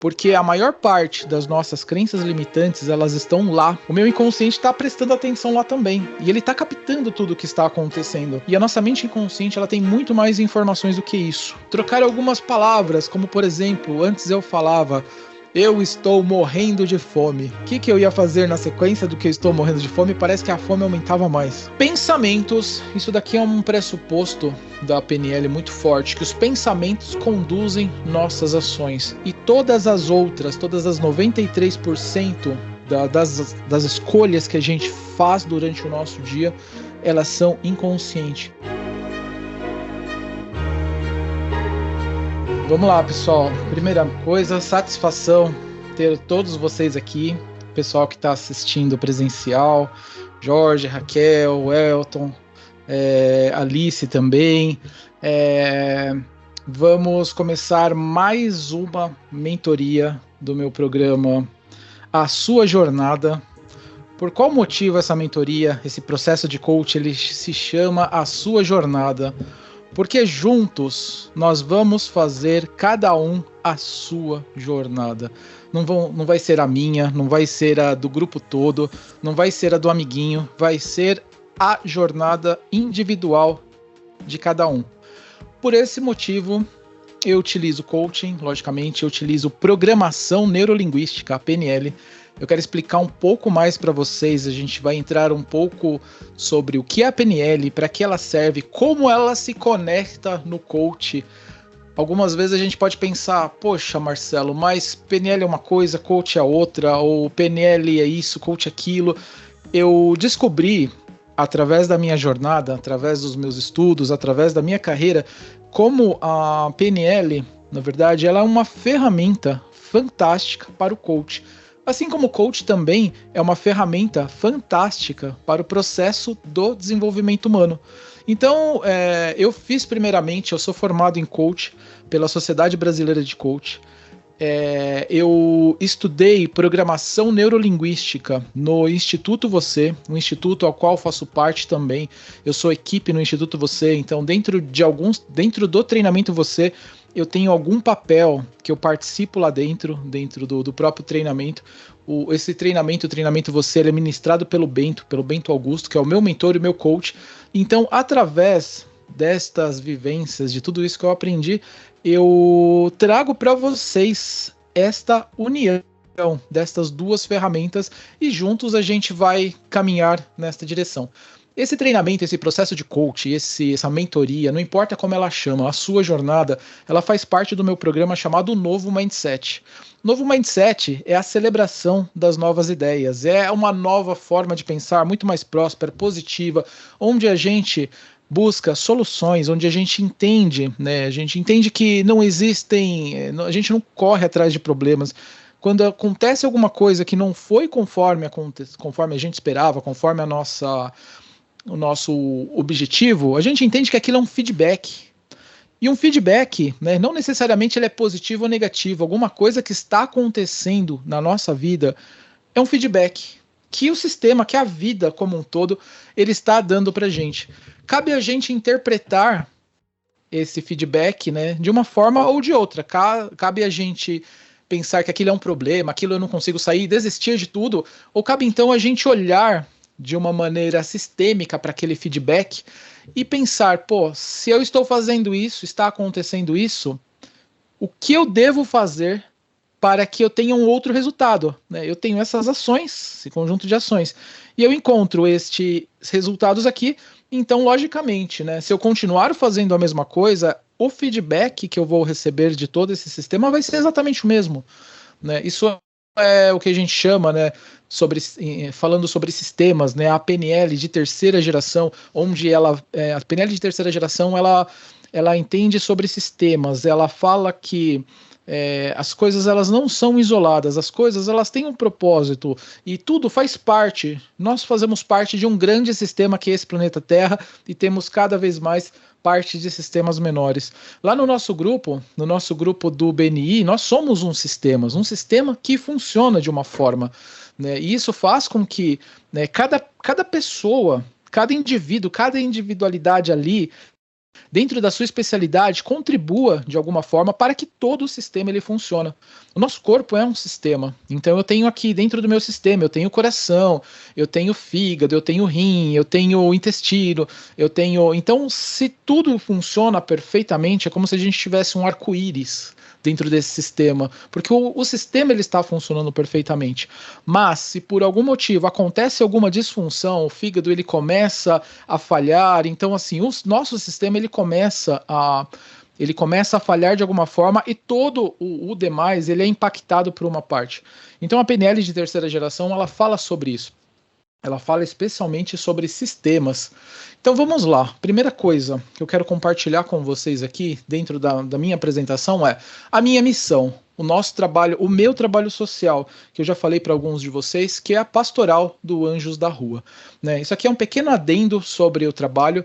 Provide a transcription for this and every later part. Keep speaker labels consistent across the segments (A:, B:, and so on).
A: Porque a maior parte das nossas crenças limitantes, elas estão lá. O meu inconsciente está prestando atenção lá também. E ele está captando tudo o que está acontecendo. E a nossa mente inconsciente, ela tem muito mais informações do que isso. Trocar algumas palavras, como por exemplo, antes eu falava: eu estou morrendo de fome. O que eu ia fazer na sequência do que eu estou morrendo de fome? Parece que a fome aumentava mais. Pensamentos. Isso daqui é um pressuposto da PNL muito forte, que os pensamentos conduzem nossas ações. E todas as outras, todas as 93% das escolhas que a gente faz durante o nosso dia, elas são inconscientes. Vamos lá, pessoal. Primeira coisa, satisfação ter todos vocês aqui. Pessoal que está assistindo presencial, Jorge, Raquel, Elton, Alice também. Vamos começar mais uma mentoria do meu programa A Sua Jornada. Por qual motivo essa mentoria, esse processo de coach, ele se chama A Sua Jornada? Porque juntos nós vamos fazer cada um a sua jornada. Não vai ser a minha, não vai ser a do grupo todo, não vai ser a do amiguinho, vai ser a jornada individual de cada um. Por esse motivo, eu utilizo coaching, logicamente, eu utilizo programação neurolinguística, a PNL. Eu quero explicar um pouco mais para vocês, a gente vai entrar um pouco sobre o que é a PNL, para que ela serve, como ela se conecta no coach. Algumas vezes a gente pode pensar, poxa Marcelo, mas PNL é uma coisa, coach é outra, ou PNL é isso, coach é aquilo. Eu descobri, através da minha jornada, através dos meus estudos, através da minha carreira, como a PNL, na verdade, ela é uma ferramenta fantástica para o coach. Assim como o coach também é uma ferramenta fantástica para o processo do desenvolvimento humano. Então, eu fiz primeiramente, eu sou formado em coach pela Sociedade Brasileira de Coach. Eu estudei programação neurolinguística no Instituto Você, um instituto ao qual faço parte também. Eu sou equipe no Instituto Você, então dentro do treinamento Você, eu tenho algum papel que eu participo lá dentro do próprio treinamento. Esse treinamento, o treinamento Você, ele é ministrado pelo Bento Augusto, que é o meu mentor e meu coach. Então, através destas vivências, de tudo isso que eu aprendi, eu trago para vocês essa união destas duas ferramentas e juntos a gente vai caminhar nesta direção. Esse treinamento, esse processo de coach, essa mentoria, não importa como ela chama, a sua jornada, ela faz parte do meu programa chamado Novo Mindset. Novo Mindset é a celebração das novas ideias, é uma nova forma de pensar muito mais próspera, positiva, onde a gente busca soluções, onde a gente entende, né? A gente entende que não existem, a gente não corre atrás de problemas. Quando acontece alguma coisa que não foi conforme a gente esperava, conforme o nosso objetivo, a gente entende que aquilo é um feedback. E um feedback, né, não necessariamente ele é positivo ou negativo. Alguma coisa que está acontecendo na nossa vida é um feedback que o sistema, que a vida como um todo, ele está dando para a gente. Cabe a gente interpretar esse feedback, né, de uma forma ou de outra. Cabe a gente pensar que aquilo é um problema, aquilo eu não consigo sair, desistir de tudo, ou cabe então a gente olhar de uma maneira sistêmica para aquele feedback e pensar, pô, se eu estou fazendo isso, está acontecendo isso, o que eu devo fazer para que eu tenha um outro resultado, né? Eu tenho essas ações, esse conjunto de ações, e eu encontro estes resultados aqui, então, logicamente, né, se eu continuar fazendo a mesma coisa, o feedback que eu vou receber de todo esse sistema vai ser exatamente o mesmo, né? Isso é o que a gente chama, né, falando sobre sistemas, né, a PNL de terceira geração, onde a PNL de terceira geração, ela entende sobre sistemas, ela fala que as coisas elas não são isoladas, as coisas elas têm um propósito e tudo faz parte, nós fazemos parte de um grande sistema que é esse planeta Terra e temos cada vez mais parte de sistemas menores. Lá no nosso grupo do BNI, nós somos um sistema que funciona de uma forma, né? E isso faz com que, né, cada pessoa, cada indivíduo, cada individualidade ali, dentro da sua especialidade, contribua de alguma forma para que todo o sistema ele funcione. O nosso corpo é um sistema, então eu tenho aqui dentro do meu sistema, eu tenho coração, eu tenho fígado, eu tenho rim, eu tenho intestino, Então, se tudo funciona perfeitamente, é como se a gente tivesse um arco-íris dentro desse sistema, porque o sistema ele está funcionando perfeitamente. Mas se por algum motivo acontece alguma disfunção, o fígado ele começa a falhar, então assim, o nosso sistema ele começa a falhar de alguma forma e todo o demais ele é impactado por uma parte. Então a PNL de terceira geração ela fala sobre isso. Ela fala especialmente sobre sistemas. Então vamos lá. Primeira coisa que eu quero compartilhar com vocês aqui, dentro da minha apresentação, é a minha missão, o nosso trabalho, o meu trabalho social, que eu já falei para alguns de vocês, que é a pastoral do Anjos da Rua. Né? Isso aqui é um pequeno adendo sobre o trabalho,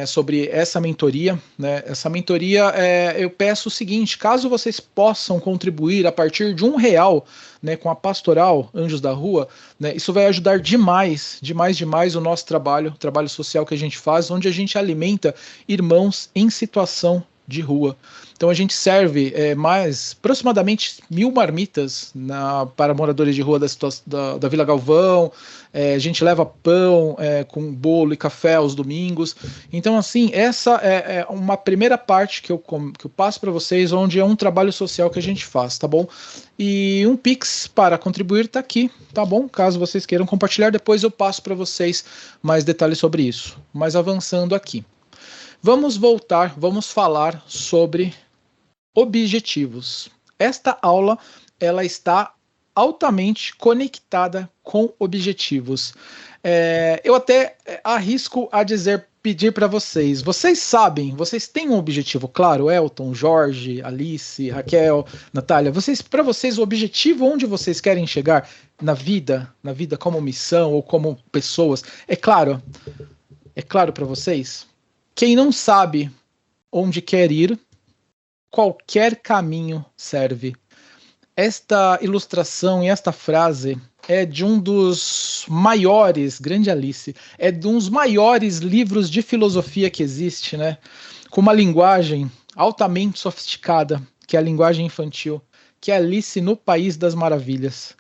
A: sobre essa mentoria. Né? Essa mentoria, eu peço o seguinte, caso vocês possam contribuir a partir de R$1, né, com a pastoral Anjos da Rua, né, isso vai ajudar demais o nosso trabalho, o trabalho social que a gente faz, onde a gente alimenta irmãos em situação de rua. Então a gente serve aproximadamente 1.000 marmitas para moradores de rua da Vila Galvão. A gente leva pão com bolo e café aos domingos. Então assim, essa é uma primeira parte que eu passo para vocês, onde é um trabalho social que a gente faz, tá bom? E um Pix para contribuir está aqui, tá bom? Caso vocês queiram compartilhar, depois eu passo para vocês mais detalhes sobre isso. Mas avançando aqui. Vamos falar sobre objetivos. Esta aula, ela está altamente conectada com objetivos. Eu até arrisco a pedir para vocês. Vocês sabem, vocês têm um objetivo claro? Elton, Jorge, Alice, Raquel, Natália, para vocês o objetivo onde vocês querem chegar na vida como missão ou como pessoas, é claro para vocês? Quem não sabe onde quer ir, qualquer caminho serve. Esta ilustração e esta frase é de um dos maiores, grande Alice, é de um dos maiores livros de filosofia que existe, né? Com uma linguagem altamente sofisticada, que é a linguagem infantil, que é Alice no País das Maravilhas.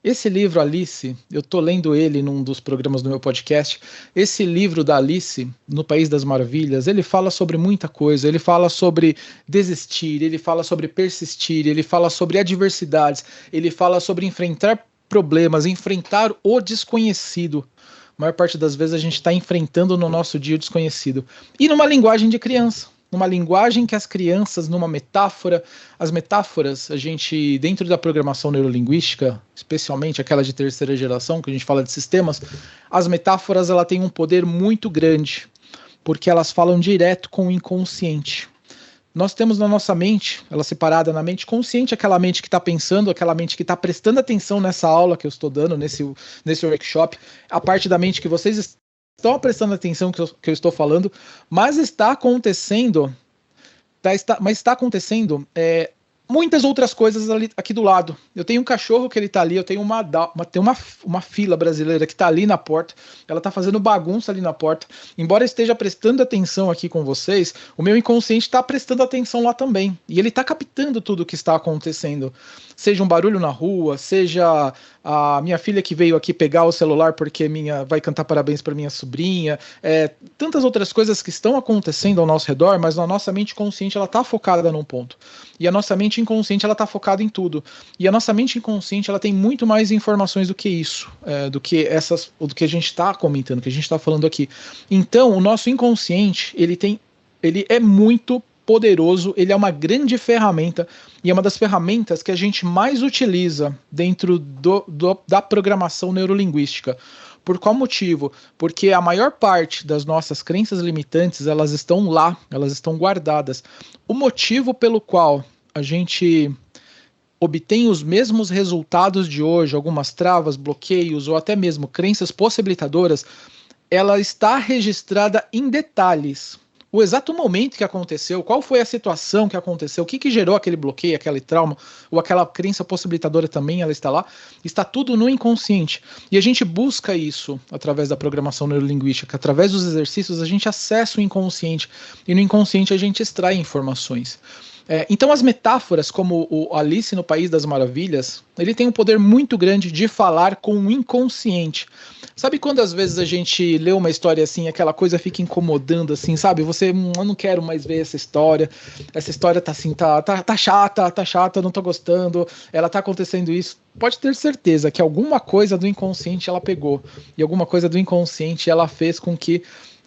A: Esse livro, Alice, eu estou lendo ele num dos programas do meu podcast. Esse livro da Alice, no País das Maravilhas, ele fala sobre muita coisa. Ele fala sobre desistir, ele fala sobre persistir, ele fala sobre adversidades, ele fala sobre enfrentar problemas, enfrentar o desconhecido. A maior parte das vezes a gente está enfrentando no nosso dia o desconhecido. E numa linguagem de criança. Numa linguagem que as crianças, numa metáfora, as metáforas, a gente, dentro da programação neurolinguística, especialmente aquela de terceira geração, que a gente fala de sistemas, as metáforas ela têm um poder muito grande, porque elas falam direto com o inconsciente. Nós temos na nossa mente, ela separada na mente consciente, aquela mente que está pensando, aquela mente que está prestando atenção nessa aula que eu estou dando, nesse workshop, a parte da mente que vocês estão prestando atenção que eu estou falando, mas está acontecendo muitas outras coisas ali, aqui do lado. Eu tenho um cachorro que ele tá ali, eu tenho uma fila brasileira que tá ali na porta, ela tá fazendo bagunça ali na porta. Embora eu esteja prestando atenção aqui com vocês, o meu inconsciente está prestando atenção lá também. E ele tá captando tudo o que está acontecendo. Seja um barulho na rua, seja a minha filha que veio aqui pegar o celular porque vai cantar parabéns para minha sobrinha, tantas outras coisas que estão acontecendo ao nosso redor, mas a nossa mente consciente ela está focada num ponto. E a nossa mente inconsciente ela está focada em tudo. E a nossa mente inconsciente ela tem muito mais informações do que isso, do que a gente está comentando, que a gente está falando aqui. Então, o nosso inconsciente ele é muito poderoso, ele é uma grande ferramenta e é uma das ferramentas que a gente mais utiliza dentro da programação neurolinguística. Por qual motivo? Porque a maior parte das nossas crenças limitantes, elas estão lá, elas estão guardadas. O motivo pelo qual a gente obtém os mesmos resultados de hoje, algumas travas, bloqueios ou até mesmo crenças possibilitadoras, ela está registrada em detalhes. o exato momento que aconteceu, qual foi a situação que aconteceu, o que gerou aquele bloqueio, aquele trauma, ou aquela crença possibilitadora também, ela está lá, está tudo no inconsciente. E a gente busca isso através da programação neurolinguística, através dos exercícios a gente acessa o inconsciente, e no inconsciente a gente extrai informações. Então as metáforas, como o Alice no País das Maravilhas, ele tem um poder muito grande de falar com o inconsciente. Sabe quando às vezes a gente lê uma história assim, aquela coisa fica incomodando assim, sabe? Você, eu não quero mais ver essa história tá assim, tá chata, não tô gostando, ela tá acontecendo isso. Pode ter certeza que alguma coisa do inconsciente ela pegou, e alguma coisa do inconsciente ela fez com que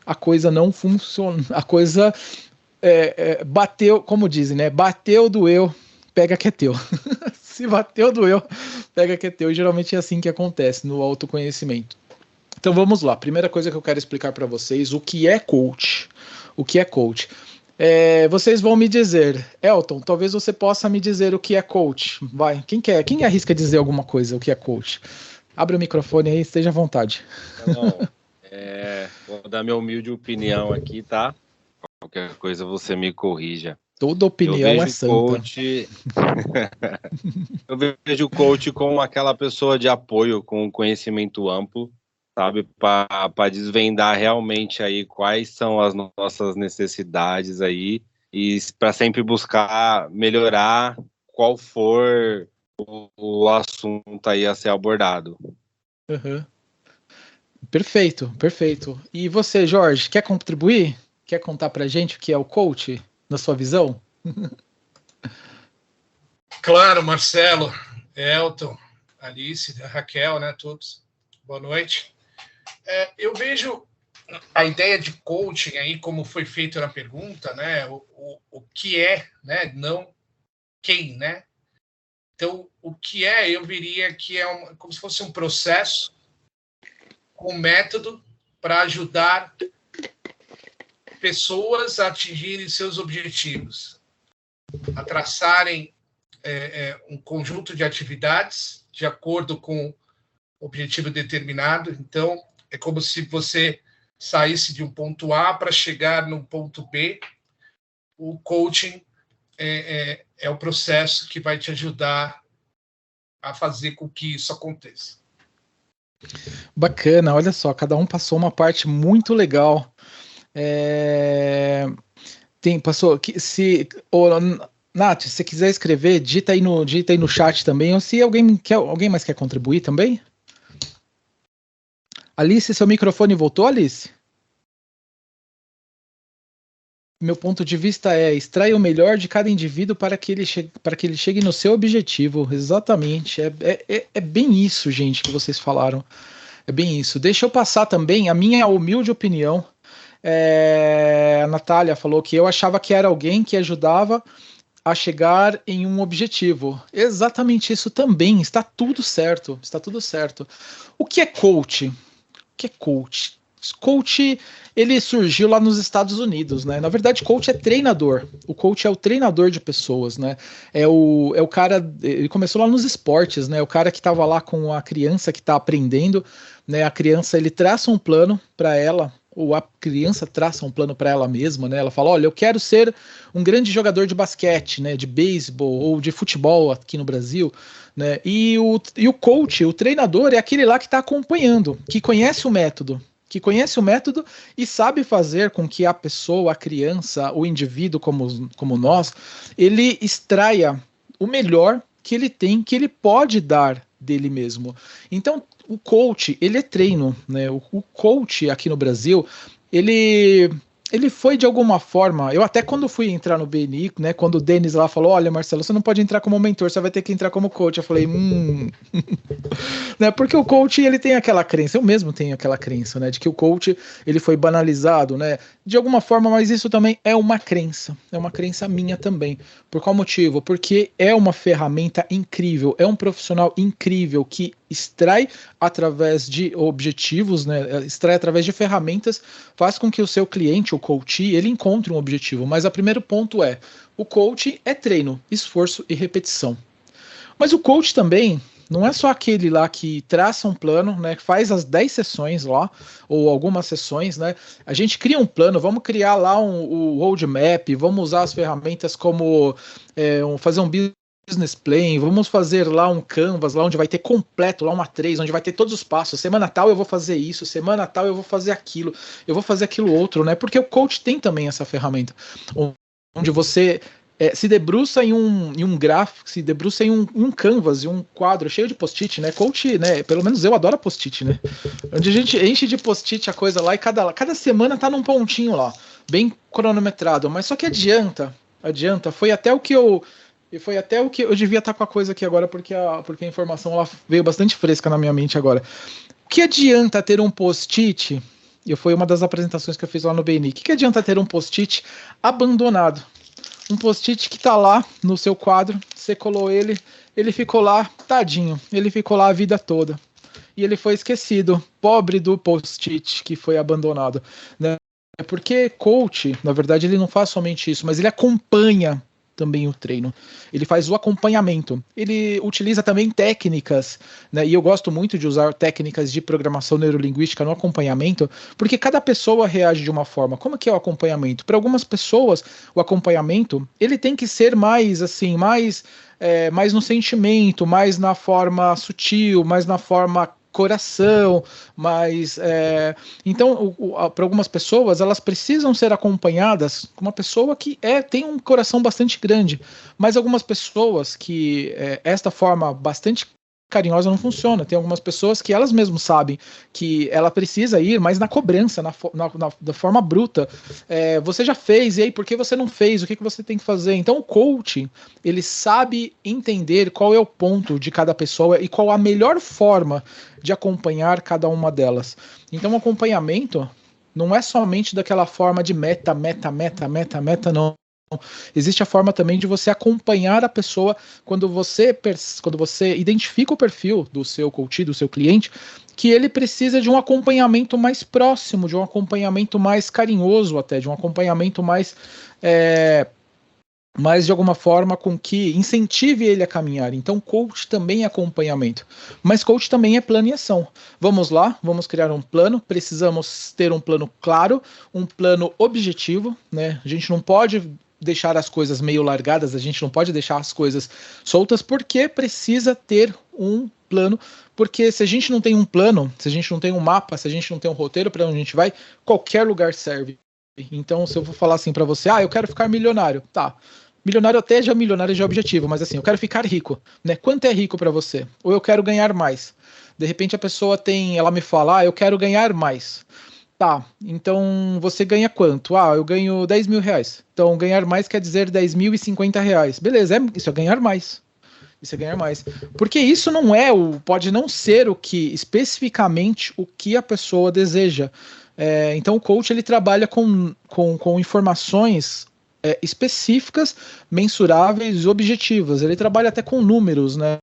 A: a coisa não funcione, a coisa bateu, como dizem, né? Bateu, doeu, pega que é teu. Se bateu, doeu, pega que é teu. E geralmente é assim que acontece no autoconhecimento. Então vamos lá. Primeira coisa que eu quero explicar para vocês, o que é coach. O que é coach? Vocês vão me dizer, Elton, talvez você possa me dizer o que é coach. Vai, quem arrisca dizer alguma coisa, o que é coach? Abre o microfone aí, esteja à vontade.
B: Não, vou dar minha humilde opinião aqui, tá? Qualquer coisa você me corrija.
A: Toda opinião é santa.
B: Eu vejo o coach como aquela pessoa de apoio com conhecimento amplo, sabe? Para desvendar realmente aí quais são as nossas necessidades aí e para sempre buscar melhorar qual for o assunto aí a ser abordado.
A: Uhum. Perfeito. E você, Jorge, quer contribuir? Quer contar pra gente o que é o coach, na sua visão?
C: Claro, Marcelo, Elton, Alice, Raquel, né, todos. Boa noite. Eu vejo a ideia de coaching aí, como foi feito na pergunta, né, o que é, né, não quem, né? Então, o que é, eu veria que é como se fosse um processo com método para ajudar pessoas a atingirem seus objetivos, a traçarem um conjunto de atividades de acordo com objetivo determinado. Então, é como se você saísse de um ponto A para chegar no ponto B. O coaching é o processo que vai te ajudar a fazer com que isso aconteça.
A: Bacana, olha só, cada um passou uma parte muito legal. Nath, se você quiser escrever, digita aí no chat também, ou se alguém mais quer contribuir também? Alice, seu microfone voltou, Alice? Meu ponto de vista extrair o melhor de cada indivíduo para que ele chegue no seu objetivo. Exatamente, é bem isso, gente, que vocês falaram. É bem isso. Deixa eu passar também a minha humilde opinião. A Natália falou que eu achava que era alguém que ajudava a chegar em um objetivo. Exatamente isso também. Está tudo certo. O que é coach? Coach, ele surgiu lá nos Estados Unidos, né? Na verdade, coach é treinador. O coach é o treinador de pessoas, né? É o cara, ele começou lá nos esportes, né? O cara que estava lá com a criança que está aprendendo, né? A criança, ele traça um plano para ela, ou a criança traça um plano para ela mesma, né? Ela fala, olha, eu quero ser um grande jogador de basquete, né? De beisebol ou de futebol aqui no Brasil, né? E o coach, o treinador, é aquele lá que está acompanhando, que conhece o método e sabe fazer com que a pessoa, a criança, o indivíduo como nós, ele extraia o melhor que ele tem, que ele pode dar dele mesmo. Então, o coach, ele é treino, né? O coach aqui no Brasil, ele foi de alguma forma, eu até quando fui entrar no BNI, né, quando o Denis lá falou, olha Marcelo, você não pode entrar como mentor, você vai ter que entrar como coach, eu falei, né, porque o coach, ele tem aquela crença, eu mesmo tenho aquela crença, né, de que o coach, ele foi banalizado, né, de alguma forma, mas isso também é uma crença minha também. Por qual motivo? Porque é uma ferramenta incrível, é um profissional incrível que extrai através de objetivos, né, extrai através de ferramentas, faz com que o seu cliente, o coach, ele encontre um objetivo. Mas o primeiro ponto o coach é treino, esforço e repetição. Mas o coach também, Não é só aquele lá que traça um plano, né, que faz as 10 sessões lá, ou algumas sessões, né? A gente cria um plano, vamos criar lá o roadmap, vamos usar as ferramentas como fazer um business plan, vamos fazer lá um canvas, lá onde vai ter completo, lá uma A3, onde vai ter todos os passos. Semana tal eu vou fazer isso, semana tal eu vou fazer aquilo, eu vou fazer aquilo outro, né? Porque o coach tem também essa ferramenta, onde você se debruça em um gráfico, se debruça em um canvas, em um quadro cheio de post-it, né? Coach, né? Pelo menos eu adoro post-it, né? Onde a gente enche de post-it a coisa lá e cada semana tá num pontinho lá, bem cronometrado. Mas só que adianta. Foi até o que eu devia estar com a coisa aqui agora, porque a informação ela veio bastante fresca na minha mente agora. O que adianta ter um post-it? E foi uma das apresentações que eu fiz lá no BNI. O que adianta ter um post-it abandonado? Um post-it que tá lá no seu quadro, você colou ele ficou lá, tadinho, ele ficou lá a vida toda. E ele foi esquecido, pobre do post-it que foi abandonado, né? Porque coach, na verdade, ele não faz somente isso, mas ele acompanha também o treino. Ele faz o acompanhamento. Ele utiliza também técnicas, né? E eu gosto muito de usar técnicas de programação neurolinguística no acompanhamento, porque cada pessoa reage de uma forma. Como que é o acompanhamento? Para algumas pessoas, o acompanhamento, ele tem que ser mais assim, mais no sentimento, mais na forma sutil, mais na forma coração, mas então para algumas pessoas elas precisam ser acompanhadas com uma pessoa que tem um coração bastante grande, mas algumas pessoas que esta forma bastante carinhosa não funciona. Tem algumas pessoas que elas mesmas sabem que ela precisa ir, mas na cobrança, da forma bruta. Você já fez, e aí por que você não fez? O que você tem que fazer? Então o coach, ele sabe entender qual é o ponto de cada pessoa e qual a melhor forma de acompanhar cada uma delas. Então o acompanhamento não é somente daquela forma de meta, não. Existe a forma também de você acompanhar a pessoa quando você identifica o perfil do seu coach, do seu cliente, que ele precisa de um acompanhamento mais próximo, de um acompanhamento mais carinhoso até, de um acompanhamento mais de alguma forma com que incentive ele a caminhar. Então coach também é acompanhamento, mas coach também é plano e ação. Vamos lá, vamos criar um plano, precisamos ter um plano claro, um plano objetivo, né? A gente não pode deixar as coisas meio largadas, a gente não pode deixar as coisas soltas, porque precisa ter um plano, porque se a gente não tem um plano, se a gente não tem um mapa, se a gente não tem um roteiro para onde a gente vai, qualquer lugar serve. Então, se eu vou falar assim para você, eu quero ficar milionário, tá, milionário já é objetivo, mas assim, eu quero ficar rico, né? Quanto é rico para você? Ou eu quero ganhar mais? De repente a pessoa ela me fala, eu quero ganhar mais. Tá, então você ganha quanto? Eu ganho 10 mil reais. Então ganhar mais quer dizer 10.050 reais. Beleza, isso é ganhar mais. Isso é ganhar mais. Porque isso não pode não ser especificamente o que a pessoa deseja. Então o coach ele trabalha com informações específicas, mensuráveis e objetivas. Ele trabalha até com números, né?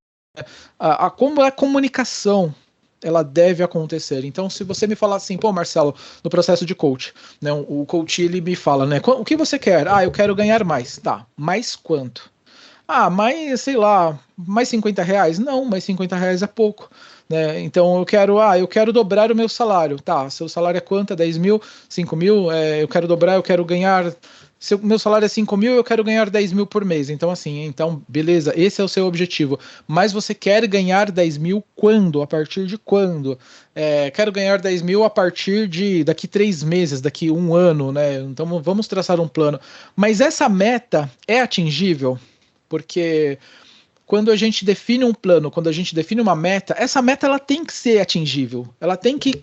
A: Como a comunicação ela deve acontecer. Então, se você me falar assim, Marcelo, no processo de coach, né, o coach ele me fala, né, o que você quer? Eu quero ganhar mais. Tá, mais quanto? Mais, sei lá, mais 50 reais? Não, mais 50 reais é pouco. Né? Então, eu quero dobrar o meu salário. Tá, seu salário é quanto? 10 mil? 5 mil? Eu quero dobrar, eu quero ganhar... Se o meu salário é 5 mil, eu quero ganhar 10 mil por mês. Então, beleza, esse é o seu objetivo. Mas você quer ganhar 10 mil quando? A partir de quando? Quero ganhar 10 mil a partir de daqui 3 meses, daqui 1 ano, né? Então, vamos traçar um plano. Mas essa meta é atingível? Porque quando a gente define um plano, quando a gente define uma meta, essa meta ela tem que ser atingível. Ela tem que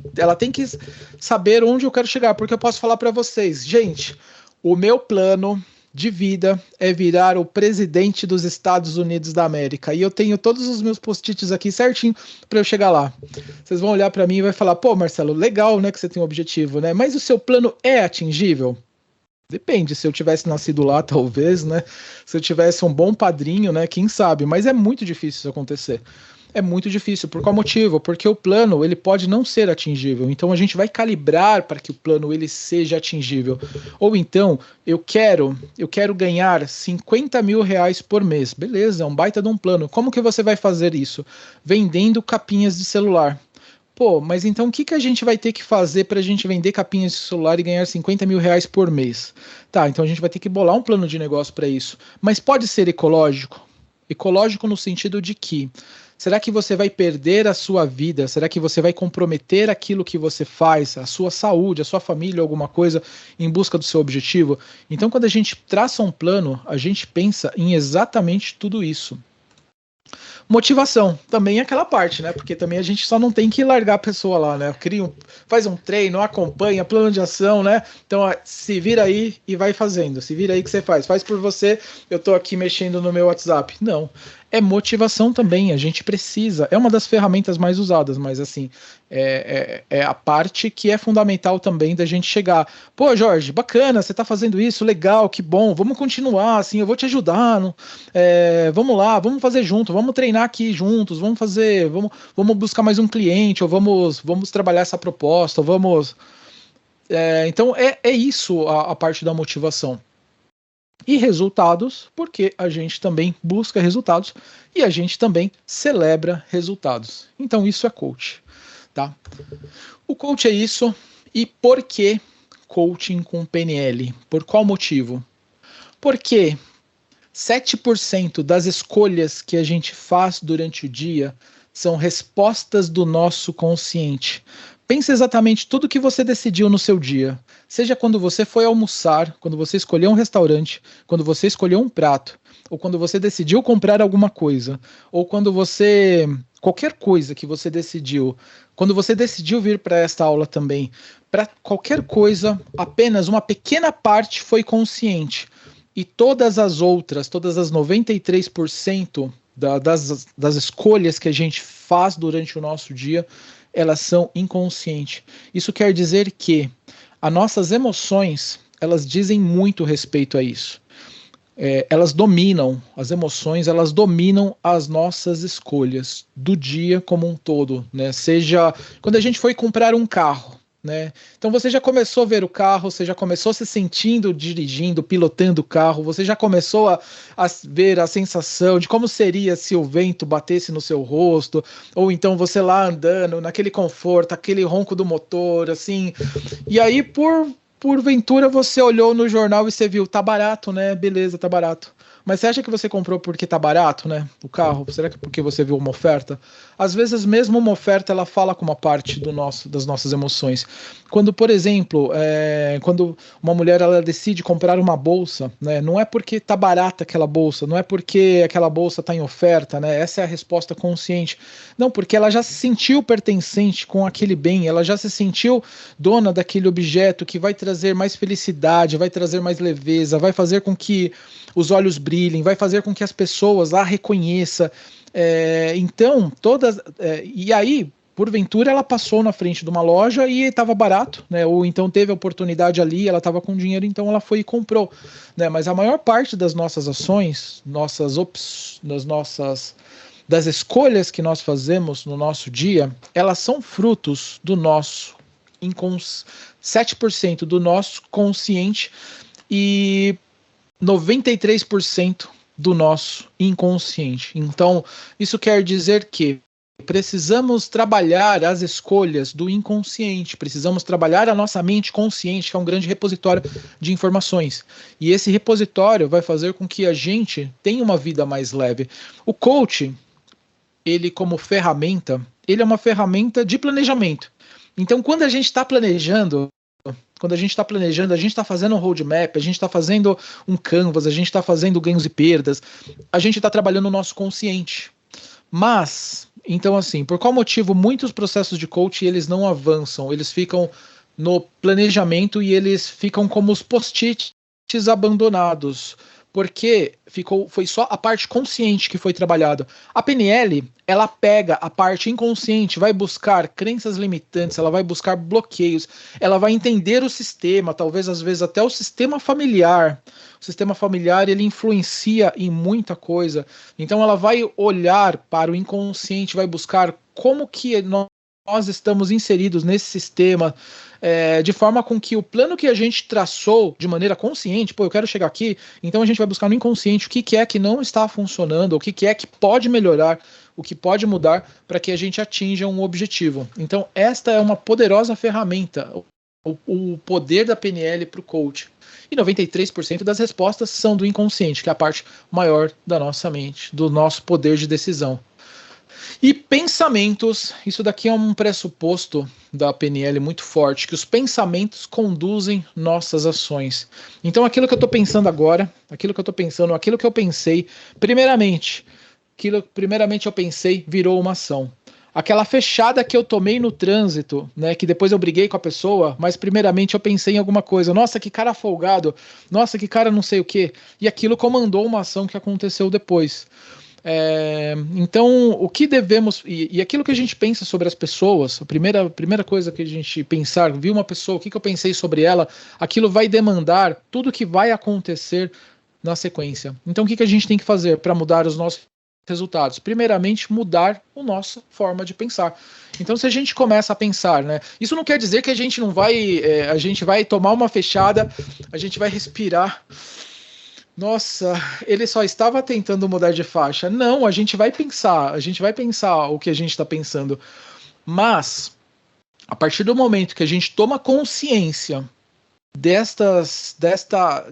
A: saber onde eu quero chegar. Porque eu posso falar para vocês, gente... O meu plano de vida é virar o presidente dos Estados Unidos da América. E eu tenho todos os meus post-its aqui certinho para eu chegar lá. Vocês vão olhar para mim e vai falar, Marcelo, legal, né, que você tem um objetivo, né? Mas o seu plano é atingível? Depende, se eu tivesse nascido lá, talvez, né? Se eu tivesse um bom padrinho, né? Quem sabe? Mas é muito difícil isso acontecer. É muito difícil. Por qual motivo? Porque o plano ele pode não ser atingível. Então a gente vai calibrar para que o plano ele seja atingível. Ou então eu quero ganhar 50 mil reais por mês. Beleza, é um baita de um plano. Como que você vai fazer isso? Vendendo capinhas de celular. Pô, mas então o que a gente vai ter que fazer para a gente vender capinhas de celular e ganhar 50 mil reais por mês? Tá, então a gente vai ter que bolar um plano de negócio para isso. Mas pode ser ecológico? Ecológico no sentido de que, será que você vai perder a sua vida? Será que você vai comprometer aquilo que você faz, a sua saúde, a sua família, alguma coisa, em busca do seu objetivo? Então, quando a gente traça um plano, a gente pensa em exatamente tudo isso. Motivação, também é aquela parte, né? Porque também a gente só não tem que largar a pessoa lá, né? Faz um treino, acompanha, plano de ação, né? Então, ó, se vira aí e vai fazendo. Se vira aí que você faz. Faz por você, eu tô aqui mexendo no meu WhatsApp. Não. É motivação também, a gente precisa. É uma das ferramentas mais usadas, mas assim, é a parte que é fundamental também da gente chegar. Pô, Jorge, bacana, você tá fazendo isso, legal, que bom, vamos continuar, assim, eu vou te ajudar. Vamos lá, vamos fazer junto, vamos treinar aqui juntos, vamos buscar mais um cliente, ou vamos trabalhar essa proposta, então é isso a parte da motivação. E resultados, porque a gente também busca resultados e a gente também celebra resultados. Então isso é coach, tá? O coach é isso. E por que coaching com PNL? Por qual motivo? Porque 7% das escolhas que a gente faz durante o dia são respostas do nosso consciente. Pense exatamente tudo que você decidiu no seu dia. Seja quando você foi almoçar, quando você escolheu um restaurante, quando você escolheu um prato, ou quando você decidiu comprar alguma coisa, ou quando você... qualquer coisa que você decidiu, quando você decidiu vir para esta aula também, para qualquer coisa, apenas uma pequena parte foi consciente. E todas as outras, todas as 93% das escolhas que a gente faz durante o nosso dia, elas são inconscientes. Isso quer dizer que as nossas emoções, elas dizem muito respeito a isso. Elas dominam, as emoções, elas dominam as nossas escolhas do dia como um todo, né? Seja quando a gente foi comprar um carro, né? Então você já começou a ver o carro, você já começou se sentindo dirigindo, pilotando o carro, você já começou a ver a sensação de como seria se o vento batesse no seu rosto, ou então você lá andando naquele conforto, aquele ronco do motor, assim, e aí porventura você olhou no jornal e você viu, tá barato, né? Beleza, tá barato. Mas você acha que você comprou porque tá barato, né? O carro? Será que é porque você viu uma oferta? Às vezes mesmo uma oferta, ela fala com uma parte das nossas emoções. Quando, por exemplo, quando uma mulher ela decide comprar uma bolsa, né? Não é porque tá barata aquela bolsa, não é porque aquela bolsa tá em oferta, né? Essa é a resposta consciente. Não, porque ela já se sentiu pertencente com aquele bem, ela já se sentiu dona daquele objeto que vai trazer mais felicidade, vai trazer mais leveza, vai fazer com que os olhos brilhem, vai fazer com que as pessoas a reconheçam. Então, e aí, porventura, ela passou na frente de uma loja e estava barato, né? Ou então teve a oportunidade ali, ela estava com dinheiro, então ela foi e comprou, né? Mas a maior parte das nossas ações, das escolhas que nós fazemos no nosso dia, elas são frutos do nosso 7% do nosso consciente e 93% do nosso inconsciente. Então, isso quer dizer que precisamos trabalhar as escolhas do inconsciente, precisamos trabalhar a nossa mente consciente, que é um grande repositório de informações. E esse repositório vai fazer com que a gente tenha uma vida mais leve. O coach, ele como ferramenta, ele é uma ferramenta de planejamento. Então, quando a gente está planejando, a gente está fazendo um roadmap, a gente está fazendo um canvas, a gente está fazendo ganhos e perdas, a gente está trabalhando o nosso consciente. Mas, então assim, por qual motivo muitos processos de coaching eles não avançam? Eles ficam no planejamento e eles ficam como os post-its abandonados. Porque foi só a parte consciente que foi trabalhada. A PNL, ela pega a parte inconsciente, vai buscar crenças limitantes, ela vai buscar bloqueios, ela vai entender o sistema, talvez às vezes até o sistema familiar, sistema familiar, ele influencia em muita coisa. Então ela vai olhar para o inconsciente, vai buscar como que nós estamos inseridos nesse sistema, de forma com que o plano que a gente traçou de maneira consciente, eu quero chegar aqui, então a gente vai buscar no inconsciente o que é que não está funcionando, o que é que pode melhorar, o que pode mudar para que a gente atinja um objetivo. Então esta é uma poderosa ferramenta, o poder da PNL para o coach. E 93% das respostas são do inconsciente, que é a parte maior da nossa mente, do nosso poder de decisão. E pensamentos, isso daqui é um pressuposto da PNL muito forte, que os pensamentos conduzem nossas ações. Então aquilo que eu estou pensando agora, aquilo que eu pensei, primeiramente eu pensei, virou uma ação. Aquela fechada que eu tomei no trânsito, né, que depois eu briguei com a pessoa, mas primeiramente eu pensei em alguma coisa. Nossa, que cara folgado. Nossa, que cara não sei o quê. E aquilo comandou uma ação que aconteceu depois. Então, o que devemos... E aquilo que a gente pensa sobre as pessoas, a primeira coisa que a gente pensar, viu uma pessoa, o que eu pensei sobre ela, aquilo vai demandar tudo que vai acontecer na sequência. Então, o que a gente tem que fazer para mudar os nossos resultados? Primeiramente, mudar a nossa forma de pensar. Então, se a gente começa a pensar, né? Isso não quer dizer que a gente não vai... a gente vai tomar uma fechada, a gente vai respirar. Nossa, ele só estava tentando mudar de faixa. Não, a gente vai pensar o que a gente está pensando. Mas, a partir do momento que a gente toma consciência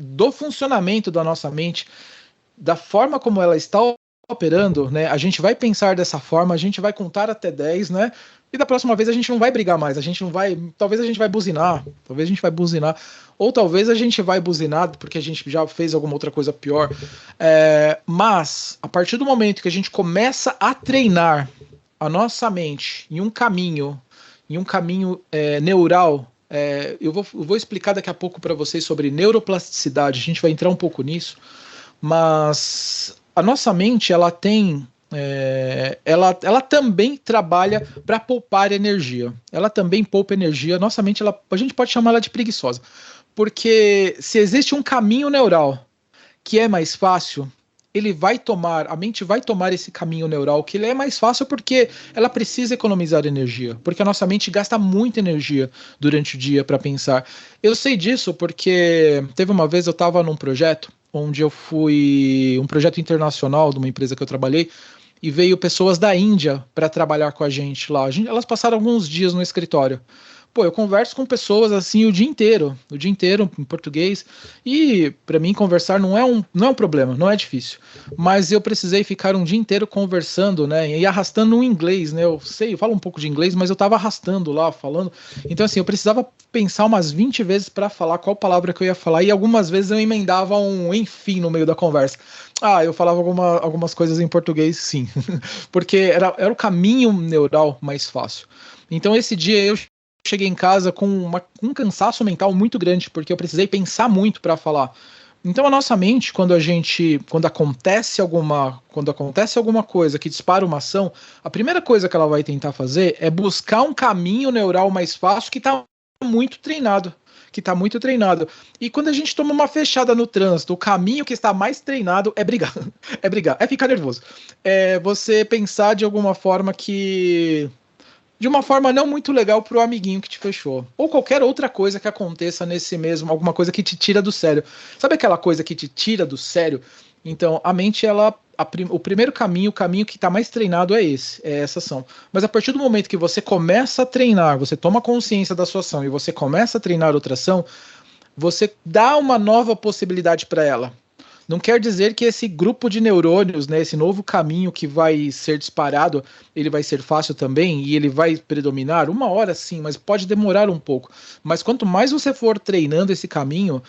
A: do funcionamento da nossa mente, da forma como ela está operando, né? A gente vai pensar dessa forma, a gente vai contar até 10, né? E da próxima vez a gente não vai brigar mais, talvez a gente vai buzinar, ou talvez a gente vai buzinar porque a gente já fez alguma outra coisa pior. Mas, a partir do momento que a gente começa a treinar a nossa mente em um caminho neural, eu vou explicar daqui a pouco para vocês sobre neuroplasticidade, a gente vai entrar um pouco nisso, mas a nossa mente, ela tem... ela também trabalha para poupar energia. Ela também poupa energia. Nossa mente, a gente pode chamar ela de preguiçosa. Porque se existe um caminho neural que é mais fácil, a mente vai tomar esse caminho neural, que ele é mais fácil porque ela precisa economizar energia. Porque a nossa mente gasta muita energia durante o dia para pensar. Eu sei disso porque teve uma vez eu estava num projeto, onde eu fui um projeto internacional de uma empresa que eu trabalhei, e veio pessoas da Índia para trabalhar com a gente lá. Elas passaram alguns dias no escritório. Eu converso com pessoas assim o dia inteiro em português, e para mim conversar não é um problema, não é difícil. Mas eu precisei ficar um dia inteiro conversando, né, e arrastando o inglês, né? Eu falo um pouco de inglês, mas eu estava arrastando lá, falando. Então assim, eu precisava pensar umas 20 vezes para falar qual palavra que eu ia falar, e algumas vezes eu emendava um enfim no meio da conversa. Eu falava algumas coisas em português, sim, porque era o caminho neural mais fácil. Então esse dia eu cheguei em casa com um cansaço mental muito grande, porque eu precisei pensar muito para falar. Então a nossa mente, quando acontece alguma coisa que dispara uma ação, a primeira coisa que ela vai tentar fazer é buscar um caminho neural mais fácil que está muito treinado. E quando a gente toma uma fechada no trânsito, o caminho que está mais treinado é brigar. É ficar nervoso. É você pensar de alguma forma de uma forma não muito legal pro amiguinho que te fechou. Ou qualquer outra coisa que aconteça alguma coisa que te tira do sério. Sabe aquela coisa que te tira do sério? Então, a mente, o primeiro caminho, o caminho que está mais treinado é essa ação. Mas a partir do momento que você começa a treinar, você toma consciência da sua ação e você começa a treinar outra ação, você dá uma nova possibilidade para ela. Não quer dizer que esse grupo de neurônios, né, esse novo caminho que vai ser disparado, ele vai ser fácil também e ele vai predominar? Uma hora sim, mas pode demorar um pouco. Mas quanto mais você for treinando esse caminho,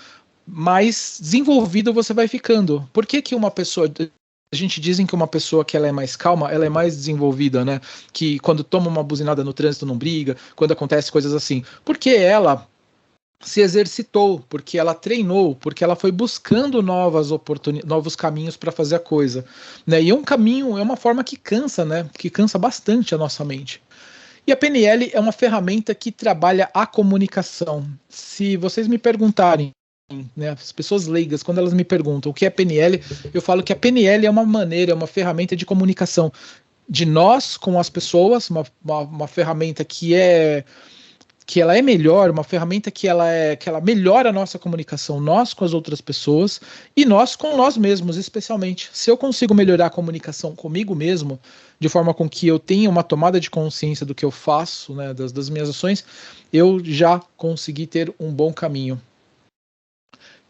A: mais desenvolvido você vai ficando. Por que uma pessoa... A gente dizem que uma pessoa que ela é mais calma, ela é mais desenvolvida, né? Que quando toma uma buzinada no trânsito não briga, quando acontece coisas assim. Porque ela se exercitou, porque ela treinou, porque ela foi buscando novos caminhos para fazer a coisa, né? E um caminho é uma forma que cansa, né? Que cansa bastante a nossa mente. E a PNL é uma ferramenta que trabalha a comunicação. Se vocês me perguntarem né, as pessoas leigas, quando elas me perguntam o que é PNL, eu falo que a PNL é uma maneira, é uma ferramenta de comunicação de nós com as pessoas, uma ferramenta que ela é melhor, uma ferramenta que ela melhora a nossa comunicação, nós com as outras pessoas e nós com nós mesmos, especialmente. Se eu consigo melhorar a comunicação comigo mesmo, de forma com que eu tenha uma tomada de consciência do que eu faço, né, das minhas ações, eu já consegui ter um bom caminho.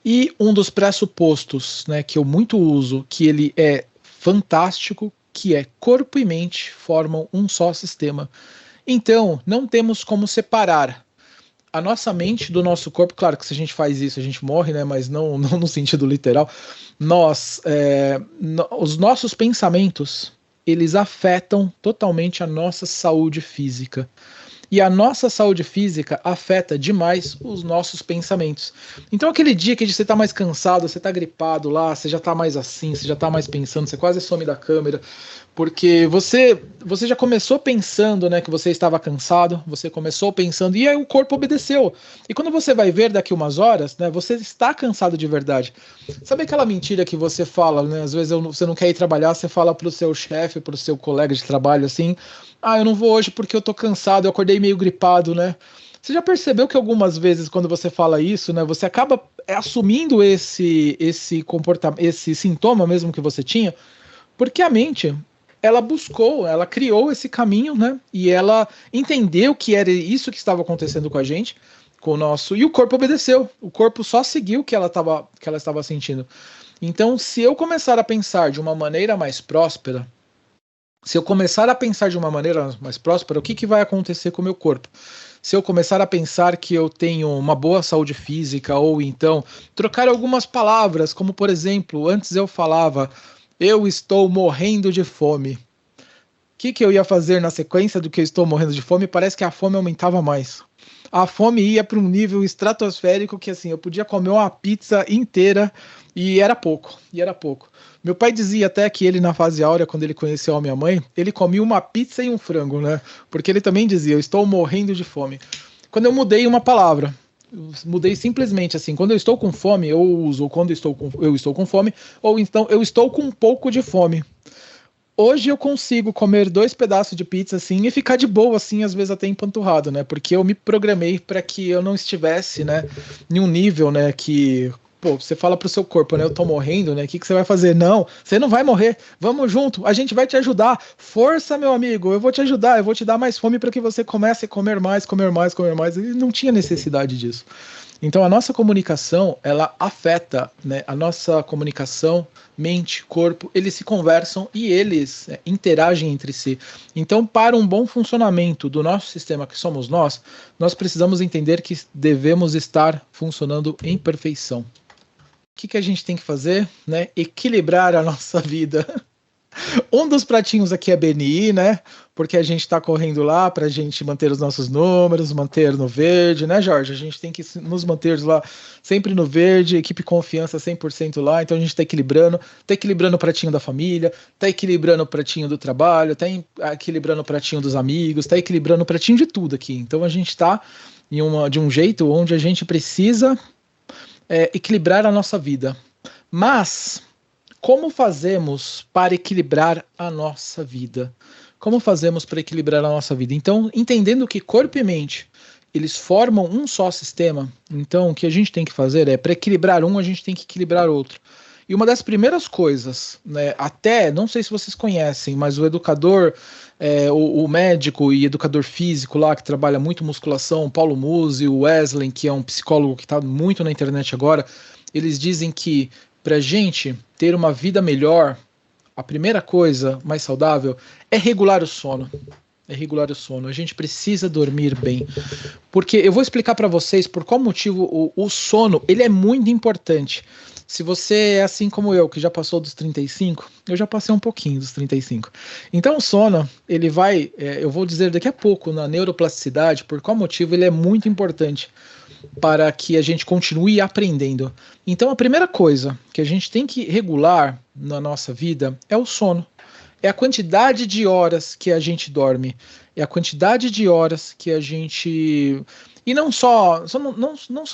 A: E um dos pressupostos, né, que eu muito uso, que ele é fantástico, que é corpo e mente formam um só sistema. Então, não temos como separar a nossa mente do nosso corpo. Claro que se a gente faz isso, a gente morre, né, mas não no sentido literal. Os nossos pensamentos, eles afetam totalmente a nossa saúde física. E a nossa saúde física afeta demais os nossos pensamentos. Então aquele dia que você está mais cansado, você está gripado lá, você já está mais assim, você já está mais pensando, você quase some da câmera, porque você já começou pensando, né, que você estava cansado, você começou pensando, e aí o corpo obedeceu. E quando você vai ver daqui umas horas, né, você está cansado de verdade. Sabe aquela mentira que você fala, né, às vezes você não quer ir trabalhar, você fala para o seu chefe, para o seu colega de trabalho assim, eu não vou hoje porque eu tô cansado, eu acordei meio gripado, né? Você já percebeu que algumas vezes quando você fala isso, né, você acaba assumindo esse comportamento, esse sintoma mesmo que você tinha, porque a mente, ela criou esse caminho, né? E ela entendeu que era isso que estava acontecendo com a gente, e o corpo obedeceu. O corpo só seguiu o que ela estava sentindo. Então, se eu começar a pensar de uma maneira mais próspera, o que vai acontecer com o meu corpo? Se eu começar a pensar que eu tenho uma boa saúde física, ou então trocar algumas palavras, como por exemplo, antes eu falava, eu estou morrendo de fome. O que eu ia fazer na sequência do que eu estou morrendo de fome? Parece que a fome aumentava mais. A fome ia para um nível estratosférico que assim, eu podia comer uma pizza inteira e era pouco. Meu pai dizia até que ele, na fase áurea, quando ele conheceu a minha mãe, ele comia uma pizza e um frango, né? Porque ele também dizia, eu estou morrendo de fome. Quando eu mudei uma palavra, mudei simplesmente assim, quando eu estou com fome, eu uso quando eu estou com fome, ou então eu estou com um pouco de fome. Hoje eu consigo comer 2 pedaços de pizza assim e ficar de boa assim, às vezes até empanturrado, né? Porque eu me programei para que eu não estivesse, né, em um nível, né, que você fala pro seu corpo, né, eu tô morrendo, né? O que você vai fazer? Não, você não vai morrer. Vamos junto, a gente vai te ajudar. Força, meu amigo, eu vou te ajudar, eu vou te dar mais fome para que você comece a comer mais. E não tinha necessidade disso. Então a nossa comunicação, ela afeta, né, a nossa comunicação, mente, corpo, eles se conversam e eles interagem entre si. Então, para um bom funcionamento do nosso sistema, que somos nós precisamos entender que devemos estar funcionando em perfeição. O que a gente tem que fazer? Né? Equilibrar a nossa vida. Um dos pratinhos aqui é BNI, né? Porque a gente está correndo lá para a gente manter os nossos números, manter no verde, né, Jorge? A gente tem que nos manter lá sempre no verde, equipe confiança 100% lá, então a gente está equilibrando o pratinho da família, está equilibrando o pratinho do trabalho, está equilibrando o pratinho dos amigos, está equilibrando o pratinho de tudo aqui. Então a gente está de um jeito onde a gente precisa equilibrar a nossa vida. Mas como fazemos para equilibrar a nossa vida? Então, entendendo que corpo e mente, eles formam um só sistema, então o que a gente tem que fazer é, para equilibrar um, a gente tem que equilibrar outro. E uma das primeiras coisas, né, até, não sei se vocês conhecem, mas o educador, o médico e educador físico lá, que trabalha muito musculação, Paulo Musi, o Wesley, que é um psicólogo que está muito na internet agora, eles dizem que para a gente ter uma vida melhor, a primeira coisa mais saudável é regular o sono. A gente precisa dormir bem. Porque eu vou explicar para vocês por qual motivo o sono ele é muito importante. Se você é assim como eu, que já passou dos 35, eu já passei um pouquinho dos 35. Então o sono, ele vai, eu vou dizer daqui a pouco na neuroplasticidade, por qual motivo ele é muito importante para que a gente continue aprendendo. Então a primeira coisa que a gente tem que regular na nossa vida é o sono. É a quantidade de horas que a gente dorme. É a quantidade de horas que a gente... E não só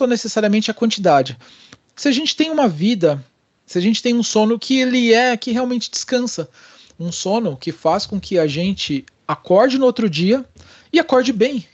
A: necessariamente a quantidade. se a gente tem uma vida, se a gente tem um sono que que realmente descansa, um sono que faz com que a gente acorde no outro dia e acorde bem,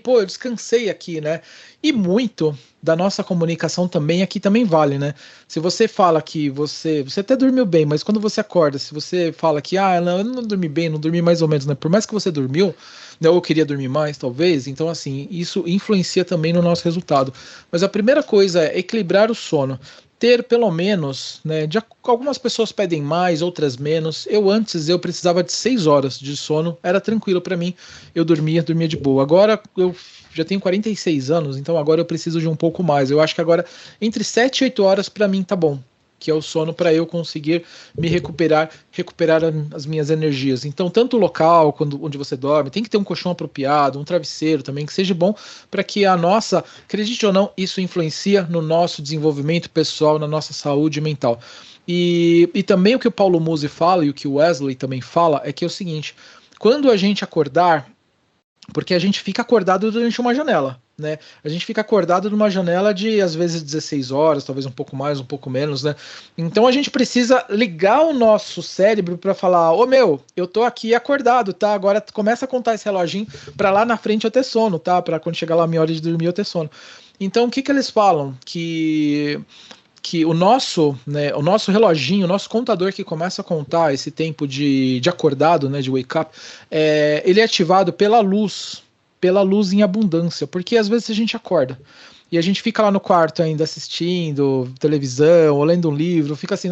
A: pô, eu descansei aqui, né? E muito da nossa comunicação também aqui também vale, né? Se você fala que você até dormiu bem, mas quando você acorda, se você fala que, não, eu não dormi bem, não dormi mais ou menos, né? Por mais que você dormiu, né, ou eu queria dormir mais, talvez, então assim, isso influencia também no nosso resultado. Mas a primeira coisa é equilibrar o sono. Ter pelo menos, né, algumas pessoas pedem mais, outras menos. Eu precisava de 6 horas de sono, era tranquilo para mim, eu dormia de boa. Agora eu já tenho 46 anos, então agora eu preciso de um pouco mais. Eu acho que agora entre 7 e 8 horas para mim tá bom, que é o sono para eu conseguir me recuperar as minhas energias. Então, tanto o local onde você dorme, tem que ter um colchão apropriado, um travesseiro também, que seja bom para que acredite ou não, isso influencia no nosso desenvolvimento pessoal, na nossa saúde mental. E também o que o Paulo Musi fala e o que o Wesley também fala é que é o seguinte, quando a gente acordar, porque a gente fica acordado durante uma janela, né? A gente fica acordado numa janela de, às vezes, 16 horas, talvez um pouco mais, um pouco menos, né? Então a gente precisa ligar o nosso cérebro para falar, eu tô aqui acordado, tá? Agora começa a contar esse reloginho para lá na frente eu ter sono, tá? Para quando chegar lá a minha hora de dormir eu ter sono. Então o que eles falam? Que o nosso reloginho, o nosso contador que começa a contar esse tempo de acordado, né, de wake up, ele é ativado pela luz em abundância, porque às vezes a gente acorda e a gente fica lá no quarto ainda assistindo televisão ou lendo um livro, fica assim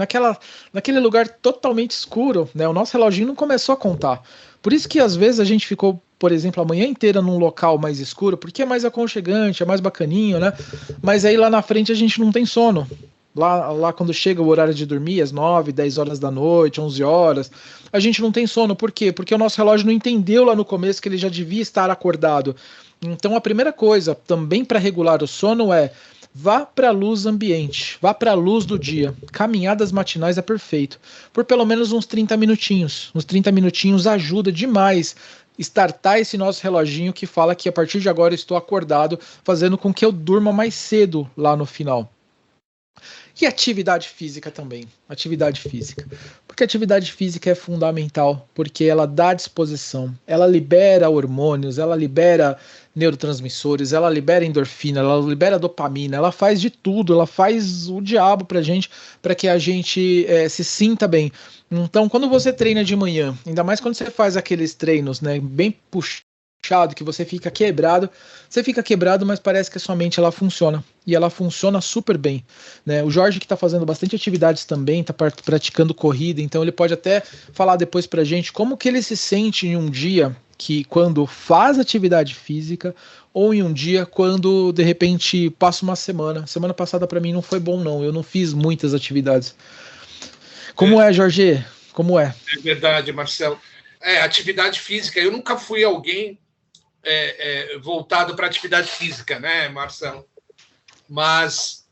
A: naquele lugar totalmente escuro, né? O nosso reloginho não começou a contar. Por isso que às vezes a gente ficou, por exemplo, a manhã inteira num local mais escuro, porque é mais aconchegante, é mais bacaninho, né? Mas aí lá na frente a gente não tem sono. Lá quando chega o horário de dormir, às 9, 10 horas da noite, 11 horas, a gente não tem sono. Por quê? Porque o nosso relógio não entendeu lá no começo que ele já devia estar acordado. Então a primeira coisa também para regular o sono é vá para a luz ambiente, vá para a luz do dia. Caminhadas matinais é perfeito. Por pelo menos uns 30 minutinhos. Uns 30 minutinhos ajuda demais startar esse nosso reloginho que fala que a partir de agora eu estou acordado, fazendo com que eu durma mais cedo lá no final. E atividade física também, atividade física. Porque atividade física é fundamental, porque ela dá disposição, ela libera hormônios, ela libera neurotransmissores, ela libera endorfina, ela libera dopamina, ela faz de tudo, ela faz o diabo pra gente, para que a gente se sinta bem. Então, quando você treina de manhã, ainda mais quando você faz aqueles treinos, né, bem puxados, que você fica quebrado, mas parece que a sua mente ela funciona, e ela funciona super bem, né? O Jorge, que está fazendo bastante atividades também, está praticando corrida, então ele pode até falar depois pra gente como que ele se sente em um dia que quando faz atividade física, ou em um dia quando de repente passa uma semana passada para mim não foi bom não, eu não fiz muitas atividades. Como é, Jorge? Como é?
C: É verdade, Marcelo. Atividade física, eu nunca fui alguém voltado para atividade física, né, Marcelo? Mas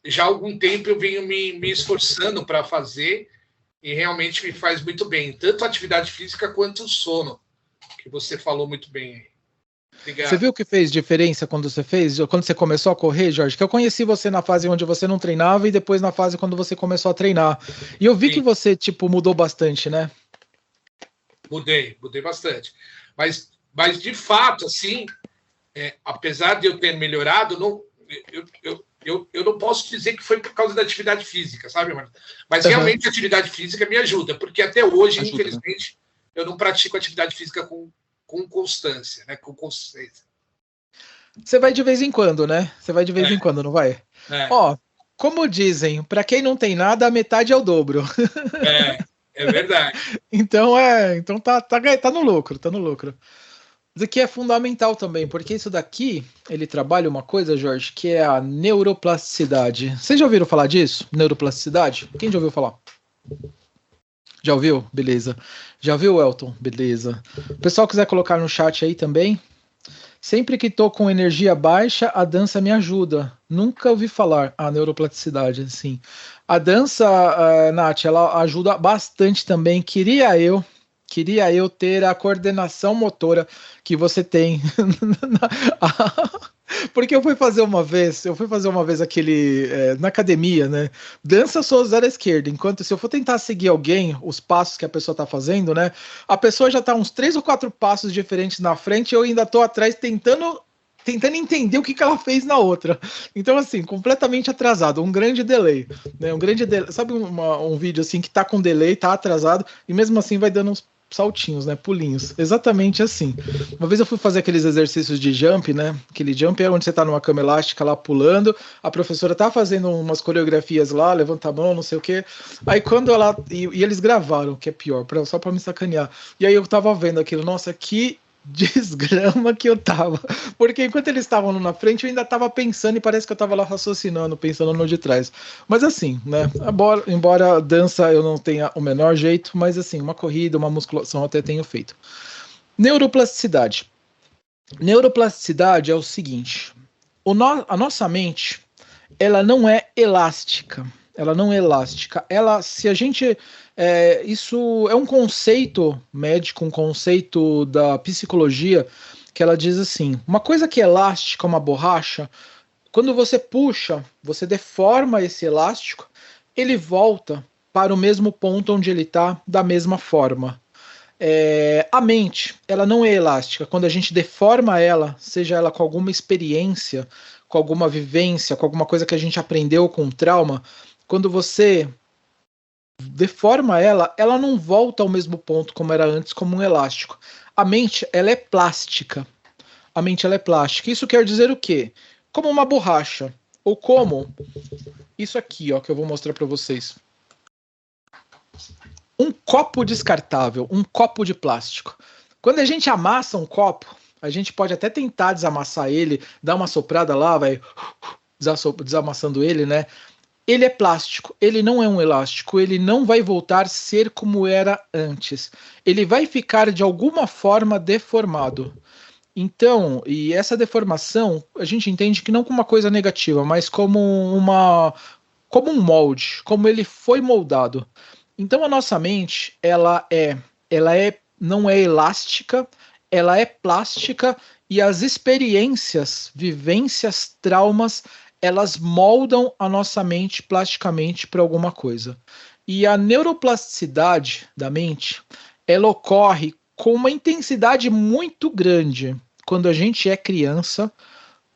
C: já há algum tempo eu venho me esforçando para fazer e realmente me faz muito bem, tanto a atividade física quanto o sono, que você falou muito bem. Obrigado.
A: Você viu que fez diferença quando você começou a correr, Jorge? Que eu conheci você na fase onde você não treinava e depois na fase quando você começou a treinar. E eu vi que você, mudou bastante, né?
C: Mudei bastante. Mas de fato, assim, apesar de eu ter melhorado, eu não posso dizer que foi por causa da atividade física, sabe, Marcelo? Mas realmente a atividade física me ajuda, porque até hoje, infelizmente, eu não pratico atividade física com constância, né? Com consistência.
A: Você vai de vez em quando, né? Você vai de vez em quando, não vai? Ó, como dizem, para quem não tem nada, a metade é o dobro.
C: É verdade.
A: Então tá no lucro, tá no lucro. Isso aqui é fundamental também, porque isso daqui, ele trabalha uma coisa, Jorge, que é a neuroplasticidade. Vocês já ouviram falar disso? Neuroplasticidade? Quem já ouviu falar? Já ouviu? Beleza. Já ouviu, Elton? Beleza. O pessoal quiser colocar no chat aí também. Sempre que tô com energia baixa, a dança me ajuda. Nunca ouvi falar a neuroplasticidade, assim. A dança, Nath, ela ajuda bastante também. Queria eu Queria eu ter a coordenação motora que você tem. Porque eu fui fazer uma vez aquele na academia, né? Dança sou zero à esquerda. Enquanto se eu for tentar seguir alguém, os passos que a pessoa tá fazendo, né? A pessoa já tá uns 3 ou 4 passos diferentes na frente, e eu ainda tô atrás tentando entender o que ela fez na outra. Então, assim, completamente atrasado, um grande delay, né? Um grande delay. Sabe um vídeo assim que tá com delay, tá atrasado, e mesmo assim vai dando uns saltinhos, né? Pulinhos. Exatamente assim. Uma vez eu fui fazer aqueles exercícios de jump, né? Aquele jump é onde você tá numa cama elástica lá pulando, a professora tá fazendo umas coreografias lá, levanta a mão, não sei o quê. Aí quando ela. E eles gravaram, que é pior, só pra me sacanear. E aí eu tava vendo aquilo, nossa, que desgrama que eu tava, porque enquanto eles estavam na frente eu ainda tava pensando e parece que eu tava lá raciocinando, pensando no de trás, mas assim, né, embora a dança eu não tenha o menor jeito, mas assim, uma corrida, uma musculação eu até tenho feito. Neuroplasticidade é o seguinte, a nossa mente, ela não é elástica, se a gente isso é um conceito médico, um conceito da psicologia, que ela diz assim: uma coisa que é elástica, uma borracha, quando você puxa, você deforma esse elástico, ele volta para o mesmo ponto onde ele está, da mesma forma. A mente, ela não é elástica. Quando a gente deforma ela, seja ela com alguma experiência, com alguma vivência, com alguma coisa que a gente aprendeu com trauma, quando você deforma ela não volta ao mesmo ponto como era antes, como um elástico. A mente, ela é plástica. Isso quer dizer o quê? Como uma borracha, ou como isso aqui, ó, que eu vou mostrar para vocês. Um copo descartável, um copo de plástico. Quando a gente amassa um copo, a gente pode até tentar desamassar ele, dar uma soprada lá, vai desamassando ele, né? Ele é plástico, ele não é um elástico, ele não vai voltar a ser como era antes. Ele vai ficar de alguma forma deformado. Então, e essa deformação, a gente entende que não como uma coisa negativa, mas como um molde, como ele foi moldado. Então a nossa mente, não é elástica, ela é plástica, e as experiências, vivências, traumas, elas moldam a nossa mente plasticamente para alguma coisa. E a neuroplasticidade da mente, ela ocorre com uma intensidade muito grande quando a gente é criança,